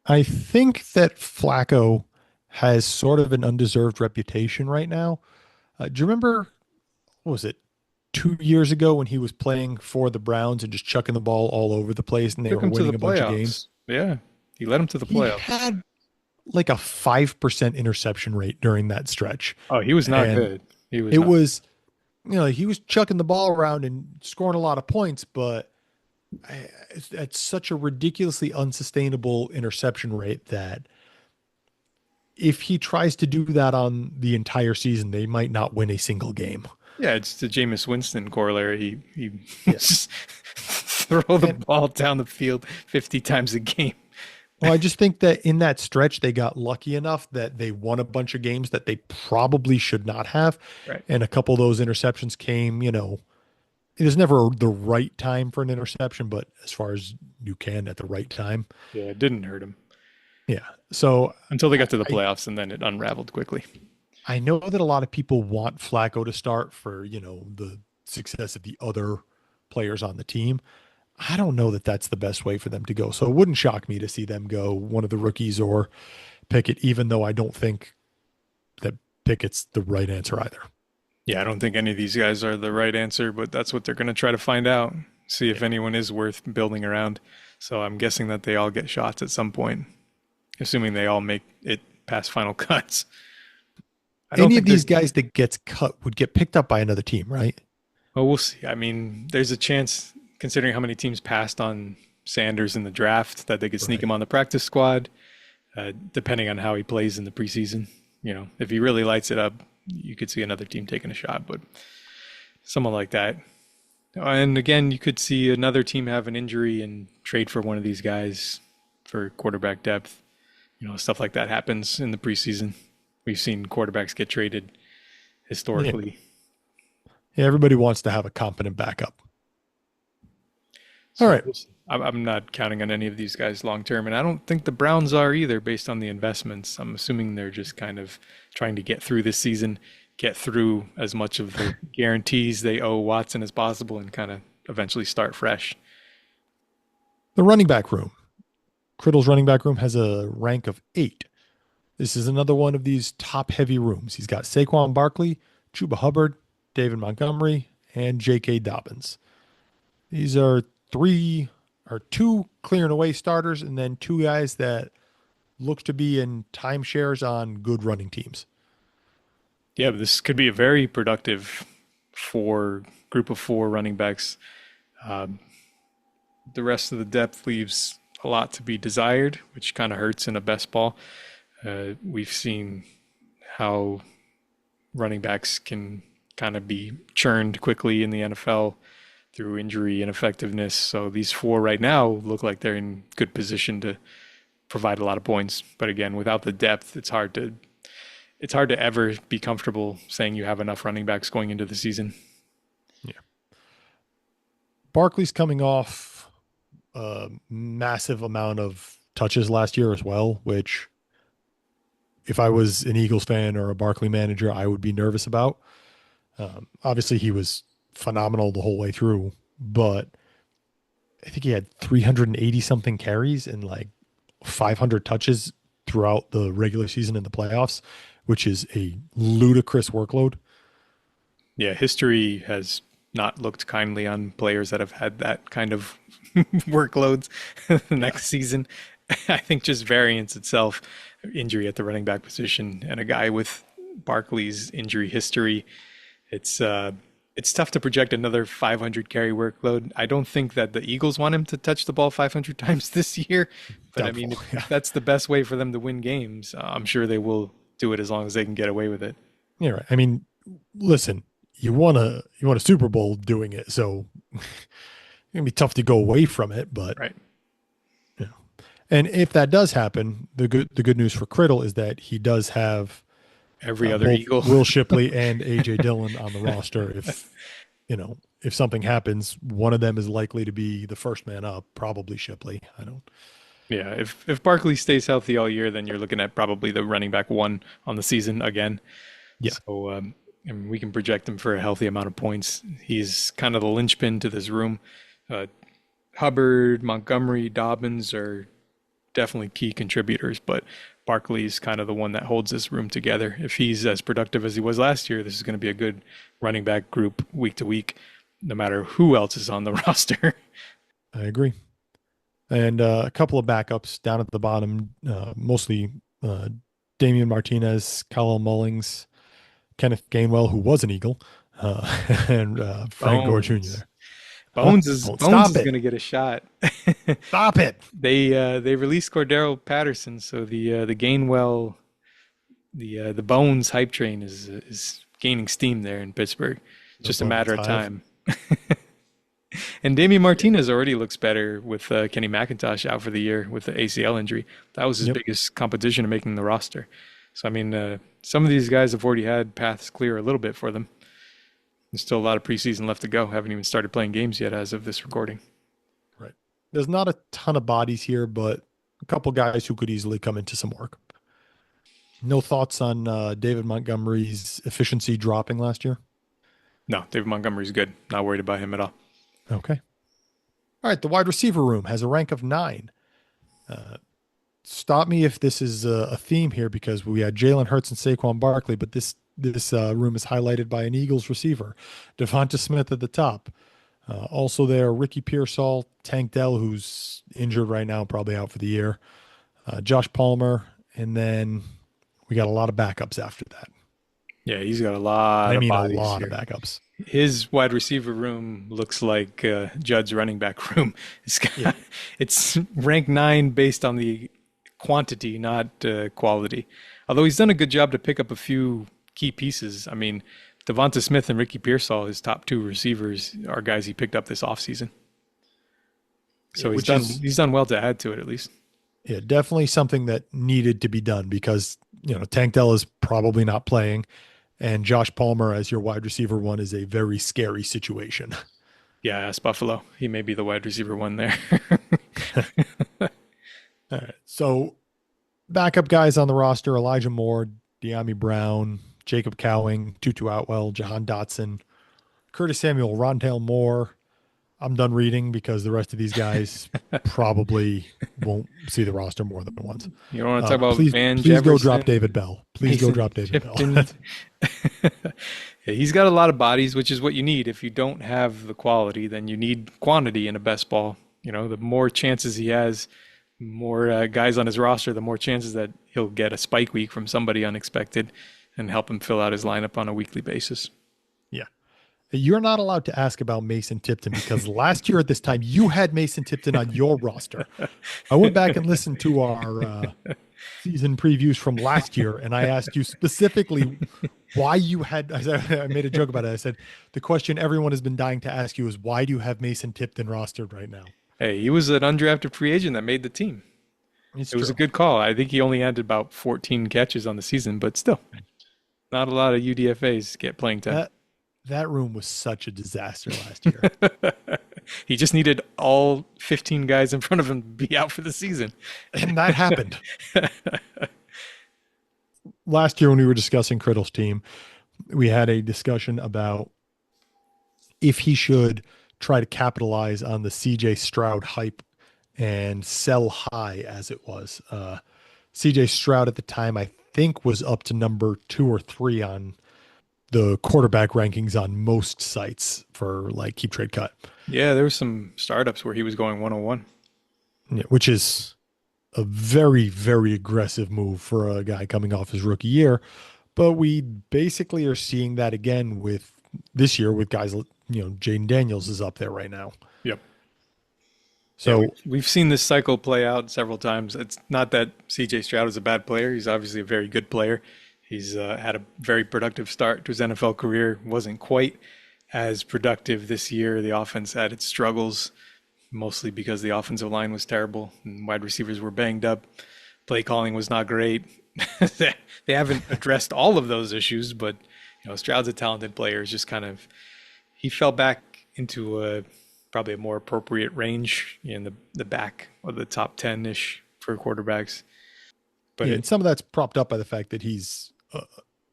Speaker 4: I think that Flacco has sort of an undeserved reputation right now. Do you remember, what was it, 2 years ago when he was playing for the Browns and just chucking the ball all over the place and they
Speaker 5: Took
Speaker 4: were
Speaker 5: him to
Speaker 4: winning
Speaker 5: the
Speaker 4: a bunch of games?
Speaker 5: playoffs. Yeah. He led him to the
Speaker 4: He
Speaker 5: playoffs.
Speaker 4: had like a 5% interception rate during that stretch.
Speaker 5: Oh, he was not
Speaker 4: And
Speaker 5: good. He was
Speaker 4: It
Speaker 5: not.
Speaker 4: was, he was chucking the ball around and scoring a lot of points, but it's such a ridiculously unsustainable interception rate that if he tries to do that on the entire season, they might not win a single game.
Speaker 5: Yeah, it's the Jameis Winston corollary. He
Speaker 4: Yes.
Speaker 5: just throw the ball down the field 50 times a game.
Speaker 4: Well, I just think that in that stretch, they got lucky enough that they won a bunch of games that they probably should not have.
Speaker 5: Right.
Speaker 4: And a couple of those interceptions came, it is never the right time for an interception, but as far as you can at the right time.
Speaker 5: Yeah, it didn't hurt him
Speaker 4: Yeah. So
Speaker 5: until they got to the playoffs, and then it unraveled quickly.
Speaker 4: I know that a lot of people want Flacco to start for, the success of the other players on the team. I don't know that that's the best way for them to go. So it wouldn't shock me to see them go one of the rookies or Pickett, even though I don't think that Pickett's the right answer either.
Speaker 5: Yeah, I don't think any of these guys are the right answer, but that's what they're going to try to find out. See if anyone is worth building around. So I'm guessing that they all get shots at some point, assuming they all make it past final cuts.
Speaker 4: Any of these guys that gets cut would get picked up by another team, right?
Speaker 5: Well, we'll see. I mean, there's a chance, considering how many teams passed on Sanders in the draft, that they could sneak him on the practice squad, depending on how he plays in the preseason. If he really lights it up, you could see another team taking a shot, but someone like that. And again, you could see another team have an injury and trade for one of these guys for quarterback depth. Stuff like that happens in the preseason. We've seen quarterbacks get traded historically.
Speaker 4: Yeah, everybody wants to have a competent backup. All right.
Speaker 5: I'm not counting on any of these guys long term, and I don't think the Browns are either based on the investments. I'm assuming they're just kind of trying to get through this season, get through as much of the guarantees they owe Watson as possible, and kind of eventually start fresh.
Speaker 4: The running back room. Criddle's running back room has a rank of 8. This is another one of these top-heavy rooms. He's got Saquon Barkley, Chuba Hubbard, David Montgomery, and J.K. Dobbins. These are 2 clearing away starters and then 2 guys that look to be in timeshares on good running teams.
Speaker 5: Yeah, this could be a very productive group of 4 running backs. The rest of the depth leaves a lot to be desired, which kind of hurts in a best ball. We've seen how running backs can kind of be churned quickly in the NFL through injury and ineffectiveness. So these 4 right now look like they're in good position to provide a lot of points. But again, without the depth, it's hard to ever be comfortable saying you have enough running backs going into the season.
Speaker 4: Yeah. Barkley's coming off a massive amount of touches last year as well, which if I was an Eagles fan or a Barkley manager, I would be nervous about. Obviously, he was phenomenal the whole way through, but I think he had 380 something carries and like 500 touches throughout the regular season and the playoffs, which is a ludicrous workload.
Speaker 5: Yeah, history has not looked kindly on players that have had that kind of workloads the next season. I think just variance itself, injury at the running back position, and a guy with Barkley's injury history, it's tough to project another 500 carry workload. I don't think that the Eagles want him to touch the ball 500 times this year, but I mean, if that's the best way for them to win games, I'm sure they will do it as long as they can get away with it.
Speaker 4: Yeah, right. I mean, listen, you want a Super Bowl doing it, so it's gonna be tough to go away from it. But
Speaker 5: right.
Speaker 4: Yeah, and if that does happen, the good news for Criddle is that he does have
Speaker 5: every other Eagle,
Speaker 4: Will Shipley and AJ Dillon on the roster. If something happens, one of them is likely to be the first man up. Probably Shipley.
Speaker 5: Yeah, if Barkley stays healthy all year, then you're looking at probably the running back one on the season again.
Speaker 4: Yeah.
Speaker 5: So and we can project him for a healthy amount of points. He's kind of the linchpin to this room. Hubbard, Montgomery, Dobbins are definitely key contributors, but Barkley's kind of the one that holds this room together. If he's as productive as he was last year, this is going to be a good running back group week to week, no matter who else is on the roster.
Speaker 4: I agree. And a couple of backups down at the bottom, mostly Damian Martinez, Kyle Mullings, Kenneth Gainwell, who was an Eagle, and Frank Gore Jr. there.
Speaker 5: Bones is going to get a shot.
Speaker 4: Stop it!
Speaker 5: They released Cordero Patterson, so the Gainwell, the Bones hype train is gaining steam there in Pittsburgh. It's just a matter of time. And Damian Martinez already looks better with Kenny McIntosh out for the year with the ACL injury. That was his biggest competition in making the roster. So, I mean, some of these guys have already had paths clear a little bit for them. There's still a lot of preseason left to go. Haven't even started playing games yet as of this recording.
Speaker 4: Right. There's not a ton of bodies here, but a couple guys who could easily come into some work. No thoughts on David Montgomery's efficiency dropping last year?
Speaker 5: No, David Montgomery's good. Not worried about him at all.
Speaker 4: Okay. All right. The wide receiver room has a rank of 9. Stop me if this is a theme here, because we had Jalen Hurts and Saquon Barkley, but this room is highlighted by an Eagles receiver, Devonta Smith at the top. Also there, Ricky Pearsall, Tank Dell, who's injured right now, probably out for the year, Josh Palmer, and then we got a lot of backups after that.
Speaker 5: Yeah, he's got a lot of
Speaker 4: backups.
Speaker 5: His wide receiver room looks like Judd's running back room. It's ranked 9 based on the quantity, not quality. Although he's done a good job to pick up a few key pieces. I mean, Devonta Smith and Ricky Pearsall, his top 2 receivers, are guys he picked up this offseason. So he's done well to add to it, at least.
Speaker 4: Yeah, definitely something that needed to be done, because Tank Dell is probably not playing, and Josh Palmer as your wide receiver 1 is a very scary situation.
Speaker 5: Yeah, ask Buffalo. He may be the wide receiver 1 there.
Speaker 4: All right. So backup guys on the roster: Elijah Moore, De'Ami Brown, Jacob Cowing, Tutu Atwell, Jahan Dotson, Curtis Samuel, Rondale Moore. I'm done reading because the rest of these guys probably won't see the roster more than once.
Speaker 5: You don't want to talk about Van
Speaker 4: Please
Speaker 5: Jefferson?
Speaker 4: go drop David Bell. Please go drop David Bell.
Speaker 5: Yeah, he's got a lot of bodies, which is what you need. If you don't have the quality, then you need quantity in a best ball. The more chances he has, more guys on his roster, the more chances that he'll get a spike week from somebody unexpected and help him fill out his lineup on a weekly basis.
Speaker 4: Yeah. You're not allowed to ask about Mason Tipton, because last year at this time, you had Mason Tipton on your roster. I went back and listened to our season previews from last year, and I asked you specifically why you had, I made a joke about it. I said, the question everyone has been dying to ask you is, why do you have Mason Tipton rostered right now?
Speaker 5: Hey, he was an undrafted free agent that made the team. It was a good call. I think he only had about 14 catches on the season, but still, not a lot of UDFAs get playing time.
Speaker 4: That room was such a disaster last year.
Speaker 5: He just needed all 15 guys in front of him to be out for the season.
Speaker 4: And that happened. Last year when we were discussing Criddle's team, we had a discussion about if he should try to capitalize on the CJ Stroud hype and sell high as it was. CJ Stroud at the time, I think, was up to number 2 or 3 on the quarterback rankings on most sites for like Keep Trade Cut.
Speaker 5: Yeah, there were some startups where he was going 101.
Speaker 4: Yeah, which is a very, very aggressive move for a guy coming off his rookie year. But we basically are seeing that again with this year with guys, Jaden Daniels is up there right now.
Speaker 5: Yep.
Speaker 4: So
Speaker 5: yeah, we've seen this cycle play out several times. It's not that CJ Stroud is a bad player. He's obviously a very good player. He's had a very productive start to his NFL career. Wasn't quite as productive this year. The offense had its struggles, mostly because the offensive line was terrible and wide receivers were banged up. Play calling was not great. They haven't addressed all of those issues, but Stroud's a talented player. It's just kind of, he fell back into probably a more appropriate range in the back of the top 10-ish for quarterbacks. But
Speaker 4: and some of that's propped up by the fact that he's a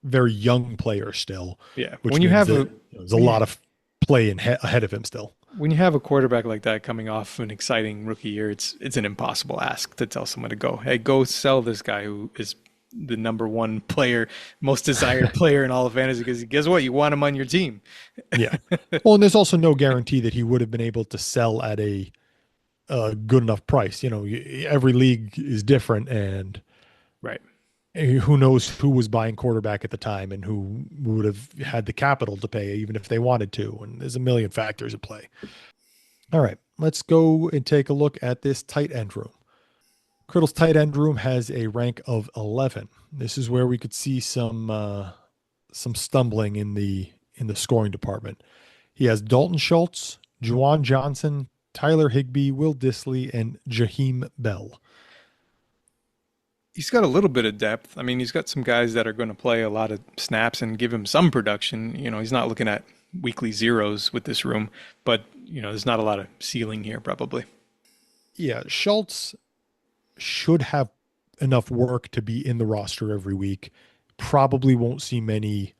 Speaker 4: very young player still.
Speaker 5: Yeah,
Speaker 4: which
Speaker 5: when you
Speaker 4: means
Speaker 5: have
Speaker 4: that, there's a lot of play ahead of him still.
Speaker 5: When you have a quarterback like that coming off an exciting rookie year, it's an impossible ask to tell someone to go, hey, go sell this guy who is the number 1 player, most desired player in all of fantasy, because guess what? You want him on your team.
Speaker 4: Yeah. Well, and there's also no guarantee that he would have been able to sell at a good enough price. Every league is different, and
Speaker 5: right.
Speaker 4: Who knows who was buying quarterback at the time and who would have had the capital to pay, even if they wanted to. And there's a million factors at play. All right, let's go and take a look at this tight end room. Criddle's tight end room has a rank of 11. This is where we could see some stumbling in the scoring department. He has Dalton Schultz, Juwan Johnson, Tyler Higbee, Will Dissly, and Jaheim Bell.
Speaker 5: He's got a little bit of depth. I mean, he's got some guys that are going to play a lot of snaps and give him some production. He's not looking at weekly zeros with this room, but, there's not a lot of ceiling here probably.
Speaker 4: Yeah, Schultz should have enough work to be in the roster every week. Probably won't see many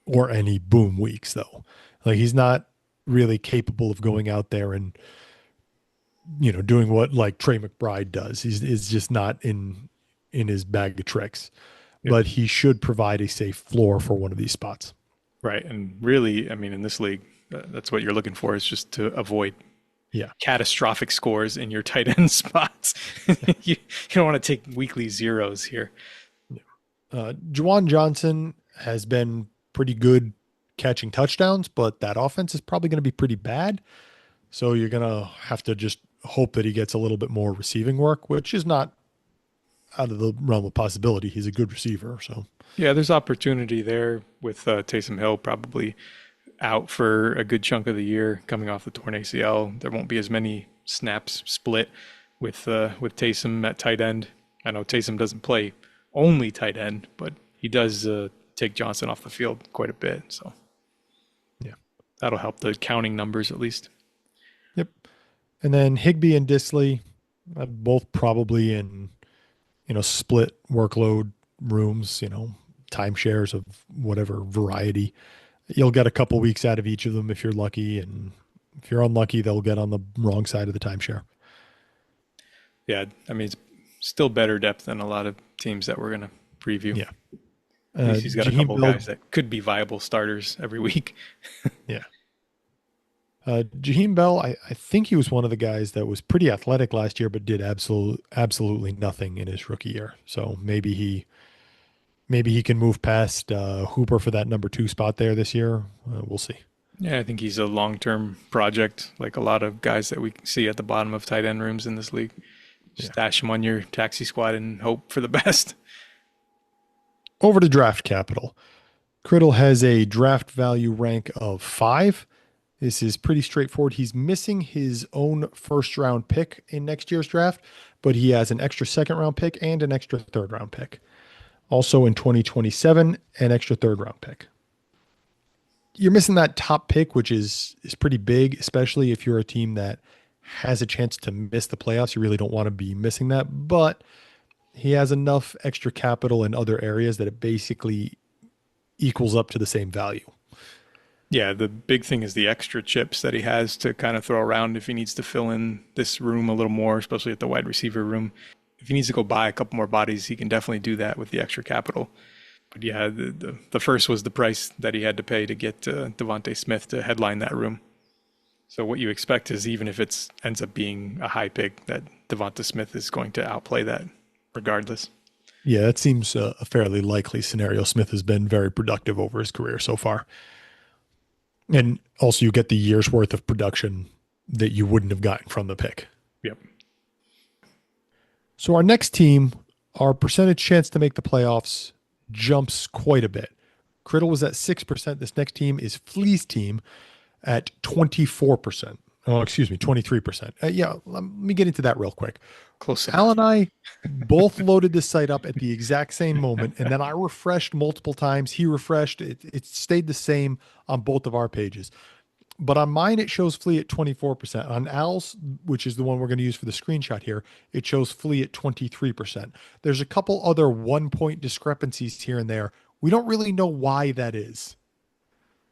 Speaker 4: or any boom weeks, though. Like, he's not really capable of going out there and, doing what like Trey McBride does. He's just not in his bag of tricks, but he should provide a safe floor for one of these spots.
Speaker 5: Right. And really, I mean, in this league, that's what you're looking for, is just to avoid catastrophic scores in your tight end spots. you don't want to take weekly zeros here.
Speaker 4: Juwan Johnson has been pretty good catching touchdowns, but that offense is probably going to be pretty bad. So you're going to have to just hope that he gets a little bit more receiving work, which is not out of the realm of possibility. He's a good receiver. So
Speaker 5: yeah, there's opportunity there with Taysom Hill probably out for a good chunk of the year coming off the torn ACL. There won't be as many snaps split with Taysom at tight end. I know Taysom doesn't play only tight end, but he does take Johnson off the field quite a bit. So
Speaker 4: yeah,
Speaker 5: that'll help the counting numbers at least.
Speaker 4: Yep. And then Higbee and Dissly, both probably in split workload rooms, timeshares of whatever variety. You'll get a couple weeks out of each of them if you're lucky, and if you're unlucky, they'll get on the wrong side of the timeshare.
Speaker 5: Yeah, I mean, it's still better depth than a lot of teams that we're going to preview.
Speaker 4: Yeah.
Speaker 5: At least he's got a couple guys that could be viable starters every week.
Speaker 4: Yeah. Jaheim Bell, I think he was one of the guys that was pretty athletic last year, but did absolutely nothing in his rookie year. So maybe he can move past Hooper for that number 2 spot there this year. We'll see.
Speaker 5: Yeah, I think he's a long-term project, like a lot of guys that we see at the bottom of tight end rooms in this league. Stash him on your taxi squad and hope for the best.
Speaker 4: Over to draft capital. Criddle has a draft value rank of 5. This is pretty straightforward. He's missing his own first-round pick in next year's draft, but he has an extra second-round pick and an extra third-round pick. Also in 2027, an extra third-round pick. You're missing that top pick, which is pretty big, especially if you're a team that has a chance to miss the playoffs. You really don't want to be missing that, but he has enough extra capital in other areas that it basically equals up to the same value.
Speaker 5: Yeah, the big thing is the extra chips that he has to kind of throw around if he needs to fill in this room a little more, especially at the wide receiver room. If he needs to go buy a couple more bodies, he can definitely do that with the extra capital. But yeah, the first was the price that he had to pay to get Devontae Smith to headline that room. So what you expect is even if it ends up being a high pick, that Devonta Smith is going to outplay that regardless.
Speaker 4: Yeah, that seems a fairly likely scenario. Smith has been very productive over his career so far. And also you get the year's worth of production that you wouldn't have gotten from the pick.
Speaker 5: Yep.
Speaker 4: So our next team, our percentage chance to make the playoffs jumps quite a bit. Criddle was at 6%. This next team is Flea's team at 24%. Oh, excuse me, 23%. Yeah, let me get into that real quick.
Speaker 5: Close enough.
Speaker 4: Al and I both loaded this site up at the exact same moment, and then I refreshed multiple times. He refreshed. It stayed the same on both of our pages. But on mine, it shows Flea at 24%. On Al's, which is the one we're going to use for the screenshot here, it shows Flea at 23%. There's a couple other 1-point discrepancies here and there. We don't really know why that is.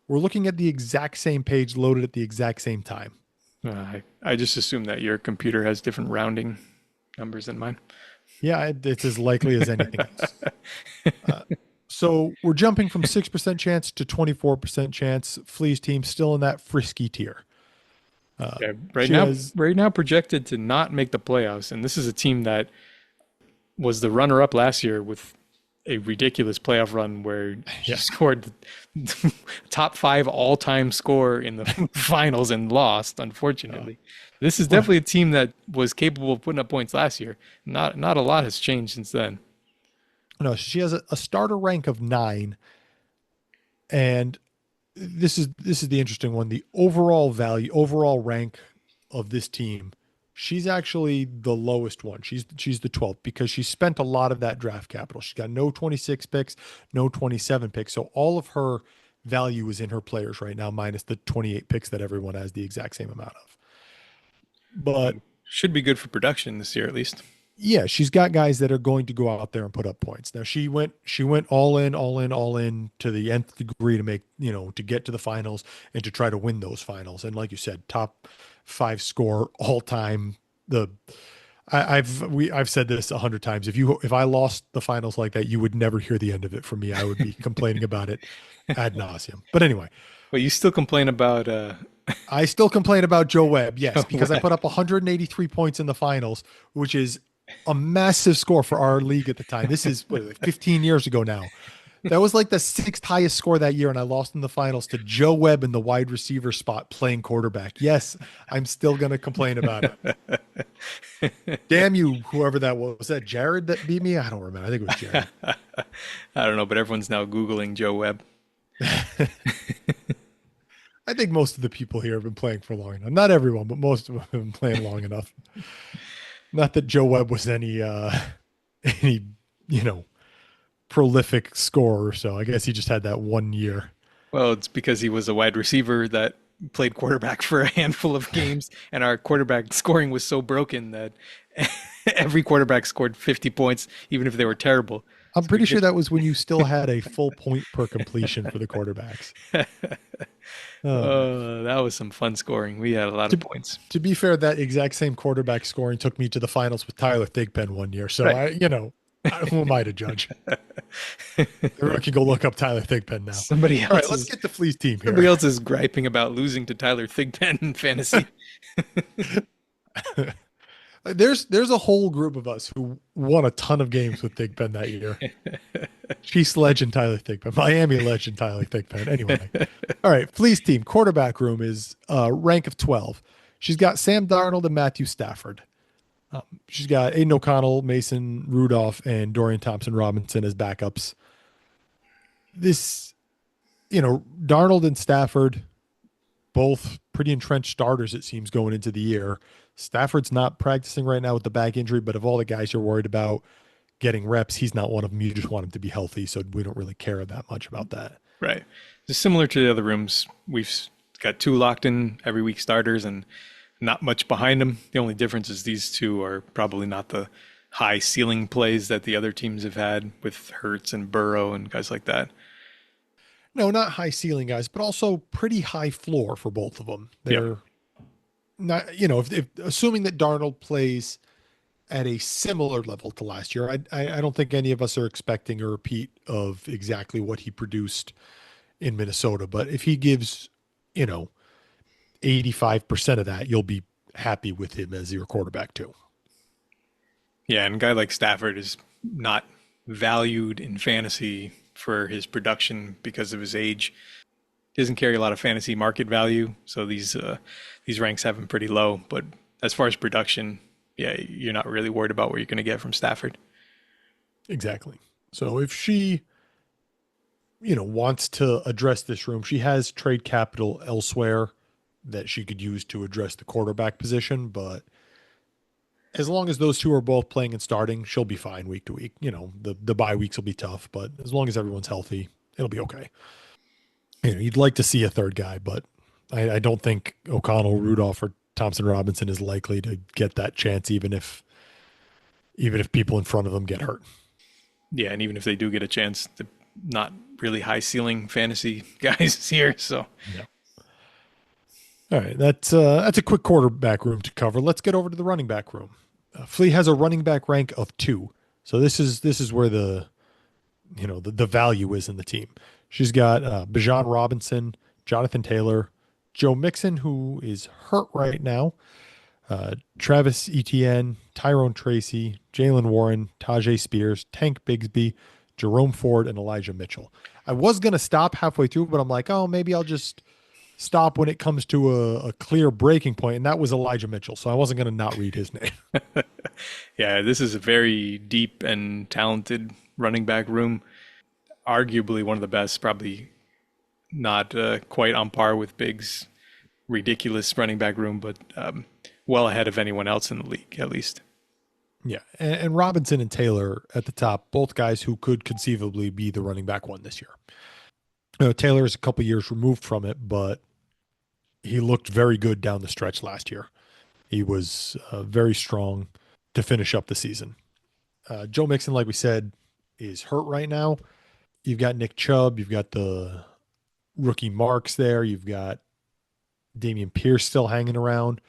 Speaker 4: We're looking at the exact same page loaded at the exact same time.
Speaker 5: I just assume that your computer has different rounding numbers than mine.
Speaker 4: Yeah, it's as likely as anything else. So we're jumping from 6% chance to 24% chance. Flea's team still in that frisky tier.
Speaker 5: Yeah, right now projected to not make the playoffs, and this is a team that was the runner-up last year with a ridiculous playoff run where he scored top 5 all-time score in the finals and lost, unfortunately. This is definitely a team that was capable of putting up points last year. Not a lot has changed since then.
Speaker 4: No, she has a starter rank of 9. And this is the interesting one. The overall rank of this team, she's actually the lowest one. She's the 12th because she spent a lot of that draft capital. She's got no 26 picks, no 27 picks. So all of her value is in her players right now, minus the 28 picks that everyone has the exact same amount of. But
Speaker 5: should be good for production this year, at least.
Speaker 4: Yeah, she's got guys that are going to go out there and put up points. Now she went all in to the nth degree to make, to get to the finals and to try to win those finals. And like you said, top 5 score all time. I've said this 100 times. If I lost the finals like that, you would never hear the end of it from me. I would be complaining about it ad nauseum. But anyway.
Speaker 5: Well, you still complain about
Speaker 4: I still complain about Joe Webb, yes, because I put up 183 points in the finals, which is a massive score for our league at the time. This is 15 years ago now. That was like the 6th highest score that year, and I lost in the finals to Joe Webb in the wide receiver spot playing quarterback. Yes, I'm still going to complain about it. Damn you, whoever that was. Was that Jared that beat me? I don't remember. I think it was Jared.
Speaker 5: I don't know, but everyone's now Googling Joe Webb.
Speaker 4: I think most of the people here have been playing for long enough. Not everyone, but most of them have been playing long enough. Not that Joe Webb was any prolific scorer. So I guess he just had that one year.
Speaker 5: Well, it's because he was a wide receiver that played quarterback for a handful of games, and our quarterback scoring was so broken that every quarterback scored 50 points, even if they were terrible.
Speaker 4: I'm pretty sure that was when you still had a full point per completion for the quarterbacks.
Speaker 5: That was some fun scoring. We had a lot of points.
Speaker 4: To be fair, that exact same quarterback scoring took me to the finals with Tyler Thigpen one year. So right. Who am I to judge? Everyone can go look up Tyler Thigpen now.
Speaker 5: Somebody else.
Speaker 4: All right, let's get the Flea's team here.
Speaker 5: Somebody else is griping about losing to Tyler Thigpen in fantasy.
Speaker 4: There's a whole group of us who won a ton of games with Thigpen that year. Chiefs legend Tyler Thigpen, Miami legend Tyler Thigpen. Anyway, all right, Flea's team quarterback room is rank of 12. She's got Sam Darnold and Matthew Stafford. She's got Aiden O'Connell, Mason Rudolph, and Dorian Thompson-Robinson as backups. This, Darnold and Stafford, both pretty entrenched starters, it seems, going into the year. Stafford's not practicing right now with the back injury, but of all the guys you're worried about getting reps, he's not one of them. You just want him to be healthy, so we don't really care that much about that.
Speaker 5: Right. Just similar to the other rooms, we've got 2 locked in every week starters and not much behind them. The only difference is these 2 are probably not the high ceiling plays that the other teams have had with Hurts and Burrow and guys like that.
Speaker 4: No, not high ceiling guys, but also pretty high floor for both of them.
Speaker 5: Yep.
Speaker 4: They're not, if assuming that Darnold plays at a similar level to last year, I don't think any of us are expecting a repeat of exactly what he produced in Minnesota. But if he gives, 85% of that, you'll be happy with him as your quarterback too.
Speaker 5: Yeah, and a guy like Stafford is not valued in fantasy for his production because of his age. He doesn't carry a lot of fantasy market value, so these ranks have him pretty low. But as far as production, yeah, you're not really worried about what you're going to get from Stafford.
Speaker 4: Exactly. So if she, wants to address this room, she has trade capital elsewhere that she could use to address the quarterback position. But as long as those two are both playing and starting, she'll be fine week to week. The bye weeks will be tough, but as long as everyone's healthy, it'll be okay. You'd like to see a third guy, but I don't think O'Connell, Rudolph, or Thompson Robinson is likely to get that chance, even if people in front of them get hurt.
Speaker 5: Yeah, and even if they do get a chance, they're not really high ceiling fantasy guys here. So
Speaker 4: yeah. All right, that's a quick quarterback room to cover. Let's get over to the running back room. Flea has a running back rank of 2, so this is where the value is in the team. She's got Bijan Robinson, Jonathan Taylor, Joe Mixon, who is hurt right now, Travis Etienne, Tyrone Tracy, Jalen Warren, Tajay Spears, Tank Bigsby, Jerome Ford, and Elijah Mitchell. I was going to stop halfway through, but I'm like, oh, maybe I'll just stop when it comes to a clear breaking point, and that was Elijah Mitchell, so I wasn't going to not read his name.
Speaker 5: Yeah, this is a very deep and talented running back room. Arguably one of the best, probably not quite on par with Big's ridiculous running back room, but well ahead of anyone else in the league, at least.
Speaker 4: Yeah, and Robinson and Taylor at the top, both guys who could conceivably be the running back one this year. Taylor is a couple years removed from it, but he looked very good down the stretch last year. He was very strong to finish up the season. Joe Mixon, like we said, is hurt right now. You've got Nick Chubb. You've got the rookie Marks there. You've got Dameon Pierce still hanging around.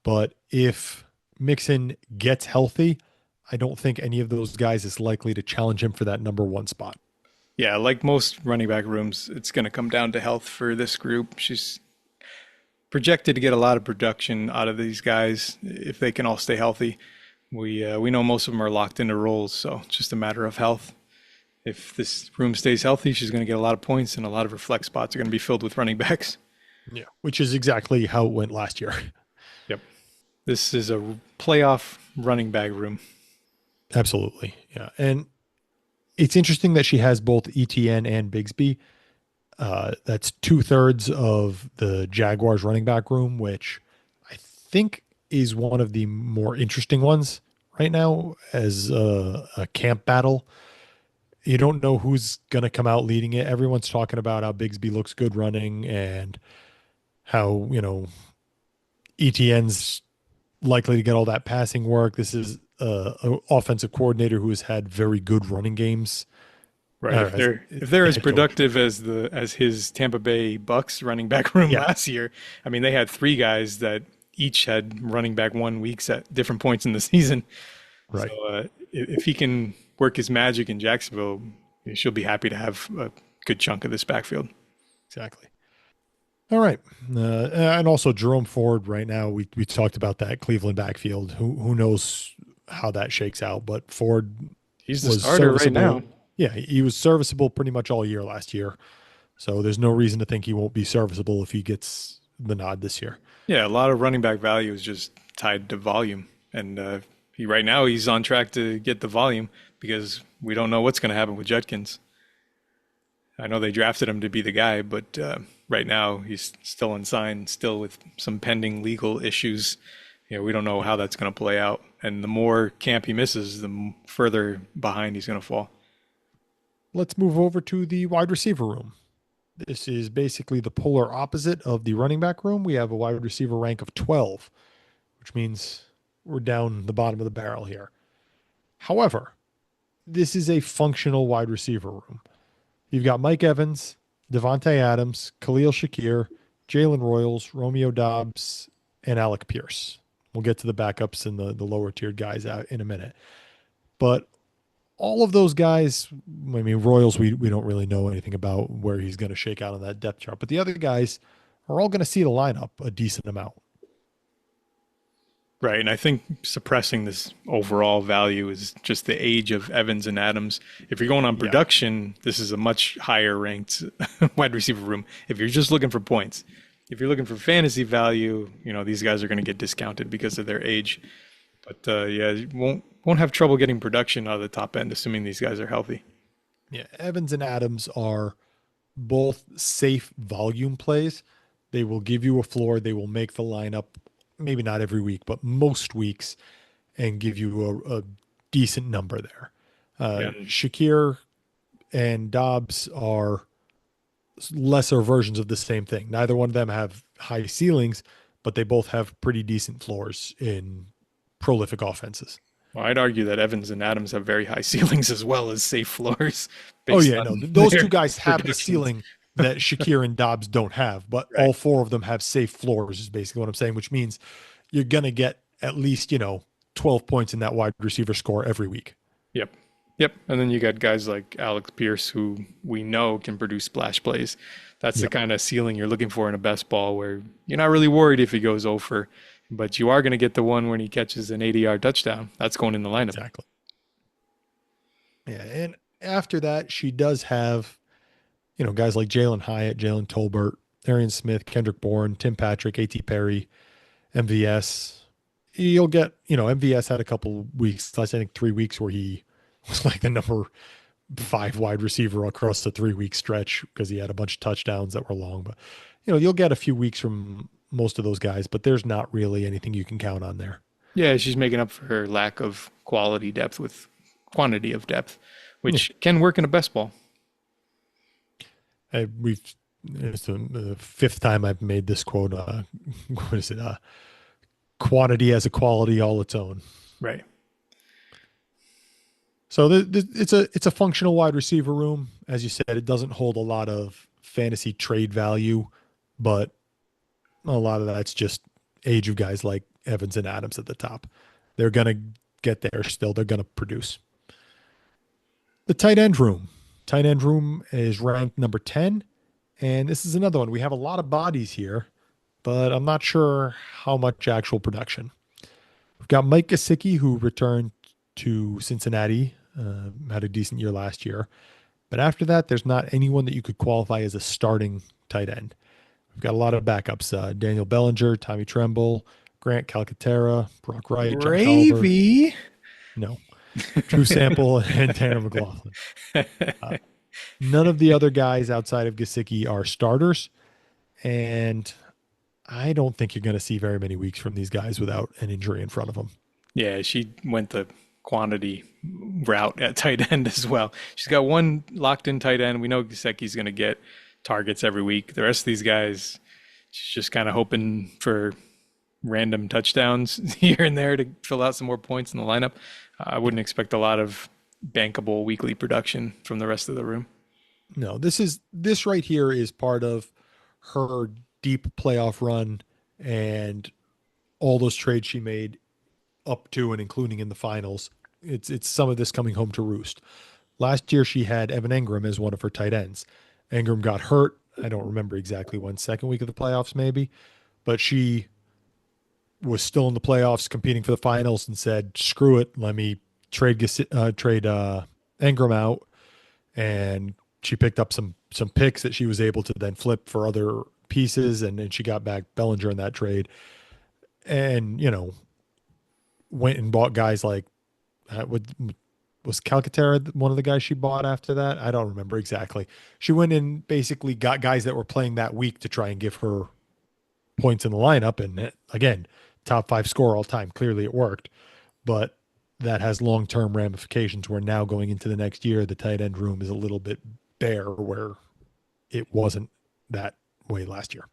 Speaker 4: But if Mixon gets healthy, I don't think any of those guys is likely to challenge him for that number 1 spot.
Speaker 5: Yeah, like most running back rooms, it's going to come down to health for this group. She's projected to get a lot of production out of these guys if they can all stay healthy. We know most of them are locked into roles, so it's just a matter of health. If this room stays healthy, she's going to get a lot of points, and a lot of her flex spots are going to be filled with running backs.
Speaker 4: Yeah, which is exactly how it went last year.
Speaker 5: Yep. This is a playoff running back room.
Speaker 4: Absolutely. Yeah. And it's interesting that she has both ETN and Bigsby. That's 2/3 of the Jaguars running back room, which I think is one of the more interesting ones right now as a camp battle. You don't know who's going to come out leading it. Everyone's talking about how Bigsby looks good running and how, ETN's likely to get all that passing work. This is an offensive coordinator who has had very good running games.
Speaker 5: Right. If they're as productive as his Tampa Bay Bucks running back room last year, I mean, they had 3 guys that each had running back 1 weeks at different points in the season.
Speaker 4: Right.
Speaker 5: So if he can work his magic in Jacksonville, she'll be happy to have a good chunk of this backfield.
Speaker 4: Exactly. All right. And also Jerome Ford right now, we talked about that Cleveland backfield. Who knows how that shakes out, but Ford,
Speaker 5: he's the starter right now.
Speaker 4: Yeah, he was serviceable pretty much all year last year. So there's no reason to think he won't be serviceable if he gets the nod this year.
Speaker 5: Yeah, a lot of running back value is just tied to volume. And right now he's on track to get the volume because we don't know what's going to happen with Judkins. I know they drafted him to be the guy, but right now he's still unsigned, still with some pending legal issues. We don't know how that's going to play out. And the more camp he misses, the further behind he's going to fall.
Speaker 4: Let's move over to the wide receiver room. This is basically the polar opposite of the running back room. We have a wide receiver rank of 12, which means we're down the bottom of the barrel here. However, this is a functional wide receiver room. You've got Mike Evans, Devontae Adams, Khalil Shakir, Jalen Royals, Romeo Dobbs, and Alec Pierce. We'll get to the backups and the lower tiered guys out in a minute. But all of those guys, I mean, Royals, we don't really know anything about where he's going to shake out on that depth chart. But the other guys are all going to see the lineup a decent amount.
Speaker 5: Right, and I think suppressing this overall value is just the age of Evans and Adams. If you're going on production, this is a much higher ranked wide receiver room. If you're just looking for points, if you're looking for fantasy value, these guys are going to get discounted because of their age. But you won't have trouble getting production out of the top end, assuming these guys are healthy.
Speaker 4: Yeah, Evans and Adams are both safe volume plays. They will give you a floor. They will make the lineup, maybe not every week, but most weeks, and give you a decent number there. Shakir and Dobbs are lesser versions of the same thing. Neither one of them have high ceilings, but they both have pretty decent floors in prolific offenses.
Speaker 5: Well, I'd argue that Evans and Adams have very high ceilings as well as safe floors.
Speaker 4: Oh, yeah, no. Those two guys have the ceiling that Shakir and Dobbs don't have, but all four of them have safe floors is basically what I'm saying, which means you're going to get at least, 12 points in that wide receiver score every week.
Speaker 5: Yep. And then you got guys like Alex Pierce, who we know can produce splash plays. That's the kind of ceiling you're looking for in a best ball, where you're not really worried if he goes over, but you are going to get the one when he catches an 80-yard touchdown. That's going in the lineup.
Speaker 4: Exactly. Yeah. And after that, she does have, guys like Jalen Hyatt, Jalen Tolbert, Arian Smith, Kendrick Bourne, Tim Patrick, A.T. Perry, MVS. You'll get, MVS had a couple weeks, I think 3 weeks, where he was like the number 5 wide receiver across the 3-week stretch because he had a bunch of touchdowns that were long. But, you'll get a few weeks from most of those guys, but there's not really anything you can count on there.
Speaker 5: Yeah, she's making up for her lack of quality depth with quantity of depth, which can work in a best ball.
Speaker 4: It's the 5th time I've made this quote. What is it? Quantity has a quality all its own.
Speaker 5: Right.
Speaker 4: So it's a functional wide receiver room. As you said, it doesn't hold a lot of fantasy trade value, but a lot of that's just age of guys like Evans and Adams at the top. They're going to get there still. They're going to produce. The tight end room. Tight end room is ranked number 10. And this is another one. We have a lot of bodies here, but I'm not sure how much actual production. We've got Mike Gesicki, who returned to Cincinnati, had a decent year last year. But after that, there's not anyone that you could qualify as a starting tight end. We've got a lot of backups. Daniel Bellinger, Tommy Tremble, Grant Calcaterra, Brock Wright,
Speaker 5: Gravy.
Speaker 4: No. Drew Sample and Tanner McLaughlin. None of the other guys outside of Gesicki are starters. And I don't think you're going to see very many weeks from these guys without an injury in front of them.
Speaker 5: Yeah, she went the quantity route at tight end as well. She's got one locked in tight end. We know Gesicki's going to get targets every week. The rest of these guys, she's just kind of hoping for random touchdowns here and there to fill out some more points in the lineup. I wouldn't expect a lot of bankable weekly production from the rest of the room.
Speaker 4: No, this right here is part of her deep playoff run and all those trades she made up to and including in the finals. It's some of this coming home to roost. Last year she had Evan Engram as one of her tight ends. Engram got hurt. I don't remember exactly when, second week of the playoffs maybe, but she was still in the playoffs competing for the finals and said, screw it, let me trade Engram out. And she picked up some picks that she was able to then flip for other pieces, and then she got back Bellinger in that trade. And, went and bought guys like, was Calcaterra one of the guys she bought after that? I don't remember exactly. She went and basically got guys that were playing that week to try and give her points in the lineup. And again, top 5 scorer all time. Clearly it worked, but that has long-term ramifications where now going into the next year, the tight end room is a little bit bare where it wasn't that way last year.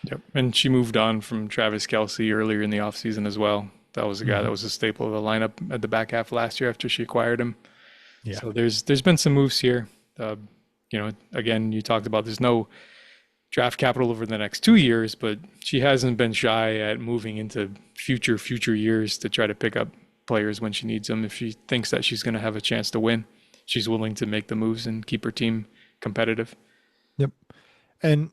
Speaker 5: Yep. And she moved on from Travis Kelce earlier in the offseason as well. That was a guy that was a staple of the lineup at the back half last year after she acquired him. Yeah. So there's been some moves here. Again, you talked about there's no draft capital over the next 2 years, but she hasn't been shy at moving into future years to try to pick up players when she needs them. If she thinks that she's going to have a chance to win, she's willing to make the moves and keep her team competitive.
Speaker 4: Yep. And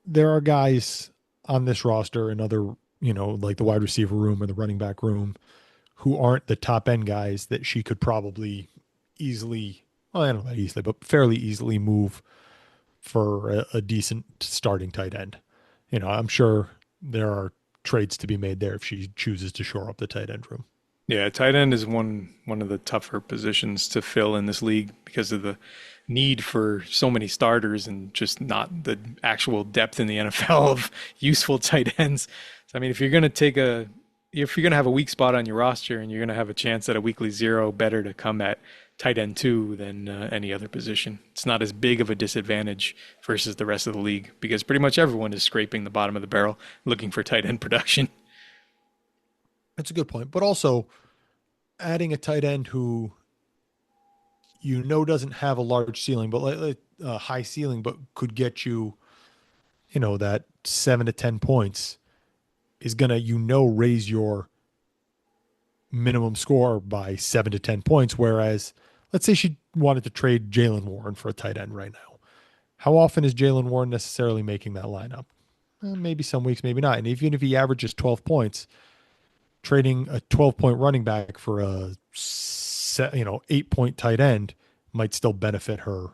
Speaker 4: there are guys on this roster and other, like the wide receiver room or the running back room who aren't the top end guys that she could probably easily, well, I don't know about easily, but fairly easily move for a decent starting tight end. I'm sure there are trades to be made there if she chooses to shore up the tight end room.
Speaker 5: Yeah, tight end is one of the tougher positions to fill in this league because of the need for so many starters and just not the actual depth in the NFL of useful tight ends. So, I mean, if you're going to have a weak spot on your roster and you're going to have a chance at a weekly zero, better to come at tight end 2 than any other position. It's not as big of a disadvantage versus the rest of the league because pretty much everyone is scraping the bottom of the barrel looking for tight end production.
Speaker 4: That's a good point. But also adding a tight end who doesn't have a large ceiling, but a high ceiling, but could get you, that 7 to 10 points is going to, raise your minimum score by 7 to 10 points. Whereas let's say she wanted to trade Jaylen Warren for a tight end right now. How often is Jaylen Warren necessarily making that lineup? Maybe some weeks, maybe not. And even if he averages 12 points, trading a 12-point running back for a 8-point tight end might still benefit her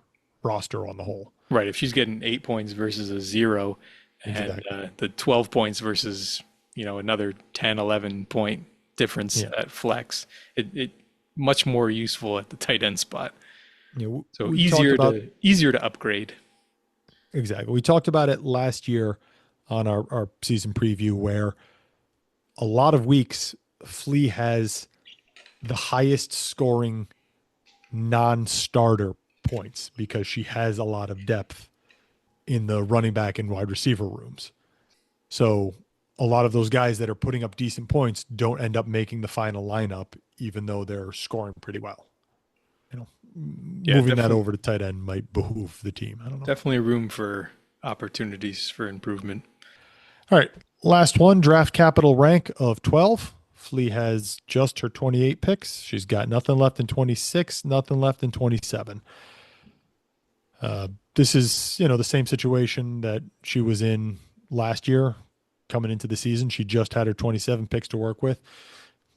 Speaker 4: roster on the whole.
Speaker 5: Right. If she's getting 8 points versus a 0 and the 12 points versus, another 10, 11 point difference at flex, it much more useful at the tight end spot. So easier to upgrade.
Speaker 4: Exactly. We talked about it last year on our season preview where a lot of weeks Flea has the highest scoring non-starter points because she has a lot of depth in the running back and wide receiver rooms. So a lot of those guys that are putting up decent points don't end up making the final lineup, even though they're scoring pretty well. Moving that over to tight end might behoove the team. I don't know.
Speaker 5: Definitely room for opportunities for improvement.
Speaker 4: All right. Last one, draft capital rank of 12. Flea has just her 28 picks. She's got nothing left in 26, nothing left in 27. This is, the same situation that she was in last year coming into the season. She just had her 27 picks to work with.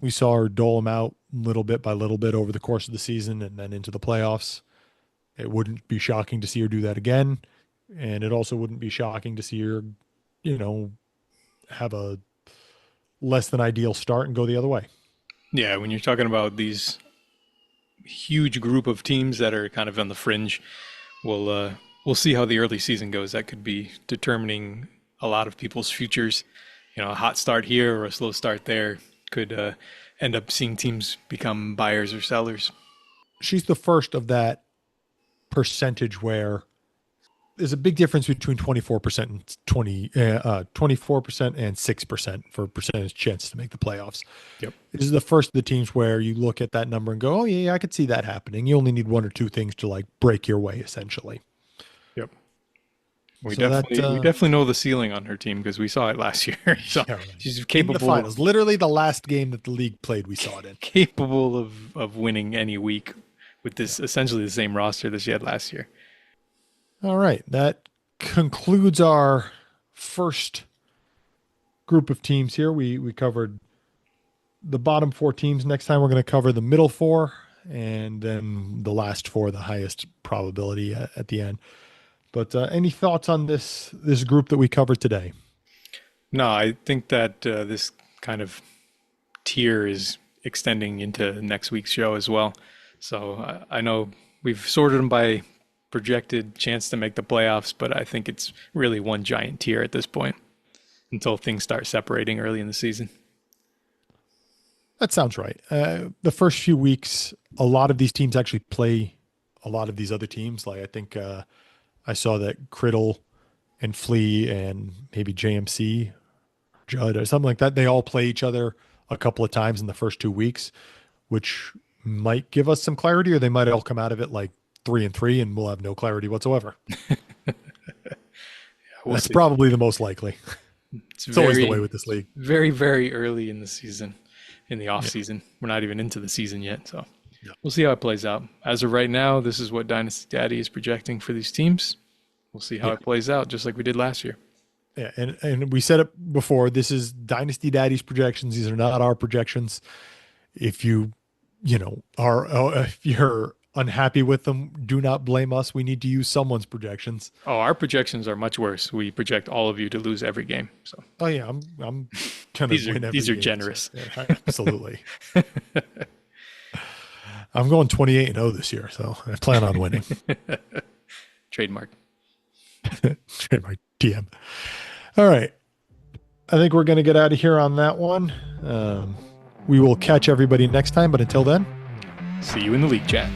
Speaker 4: We saw her dole them out little bit by little bit over the course of the season and then into the playoffs. It wouldn't be shocking to see her do that again. And it also wouldn't be shocking to see her, have a less than ideal start and go the other way.
Speaker 5: Yeah, when you're talking about these huge group of teams that are kind of on the fringe, we'll see how the early season goes. That could be determining a lot of people's futures. A hot start here or a slow start there could end up seeing teams become buyers or sellers.
Speaker 4: She's the first of that percentage where there's a big difference between 24% and 24% and 6% for percentage chance to make the playoffs.
Speaker 5: Yep.
Speaker 4: This is the first of the teams where you look at that number and go, oh yeah, I could see that happening. You only need one or two things to break your way essentially.
Speaker 5: Yep. We definitely know the ceiling on her team because we saw it last year. So yeah, right. She's capable.
Speaker 4: In the finals, literally the last game that the league played, we saw it in.
Speaker 5: Capable of winning any week with this essentially the same roster that she had last year.
Speaker 4: All right, that concludes our first group of teams here. We covered the bottom 4 teams. Next time we're going to cover the middle 4 and then the last 4, the highest probability at the end. But any thoughts on this group that we covered today?
Speaker 5: No, I think that this kind of tier is extending into next week's show as well. So I know we've sorted them by projected chance to make the playoffs, but I think it's really one giant tier at this point until things start separating early in the season.
Speaker 4: That sounds right. The first few weeks, a lot of these teams actually play a lot of these other teams. I think I saw that Criddle and Flea and maybe JMC, Judd or something like that, they all play each other a couple of times in the first 2 weeks, which might give us some clarity, or they might all come out of it 3-3, and we'll have no clarity whatsoever.
Speaker 5: We'll
Speaker 4: That's
Speaker 5: see.
Speaker 4: probably the most likely. It's always the way with this league.
Speaker 5: Very, very early in the season, in the off season. We're not even into the season yet, so we'll see how it plays out. As of right now, this is what Dynasty Daddy is projecting for these teams. We'll see how it plays out, just like we did last year.
Speaker 4: Yeah, and we said it before. This is Dynasty Daddy's projections. These are not our projections. If you if you're unhappy with them, do not blame us. We need to use someone's projections.
Speaker 5: Oh, our projections are much worse. We project all of you to lose every game. So
Speaker 4: I'm gonna
Speaker 5: these
Speaker 4: win
Speaker 5: are
Speaker 4: every game,
Speaker 5: generous.
Speaker 4: so, yeah, absolutely. I'm going 28-0 this year, so I plan on winning.
Speaker 5: Trademark.
Speaker 4: Trademark TM. All right. I think we're going to get out of here on that one. We will catch everybody next time, but until then,
Speaker 5: See you in the league chat.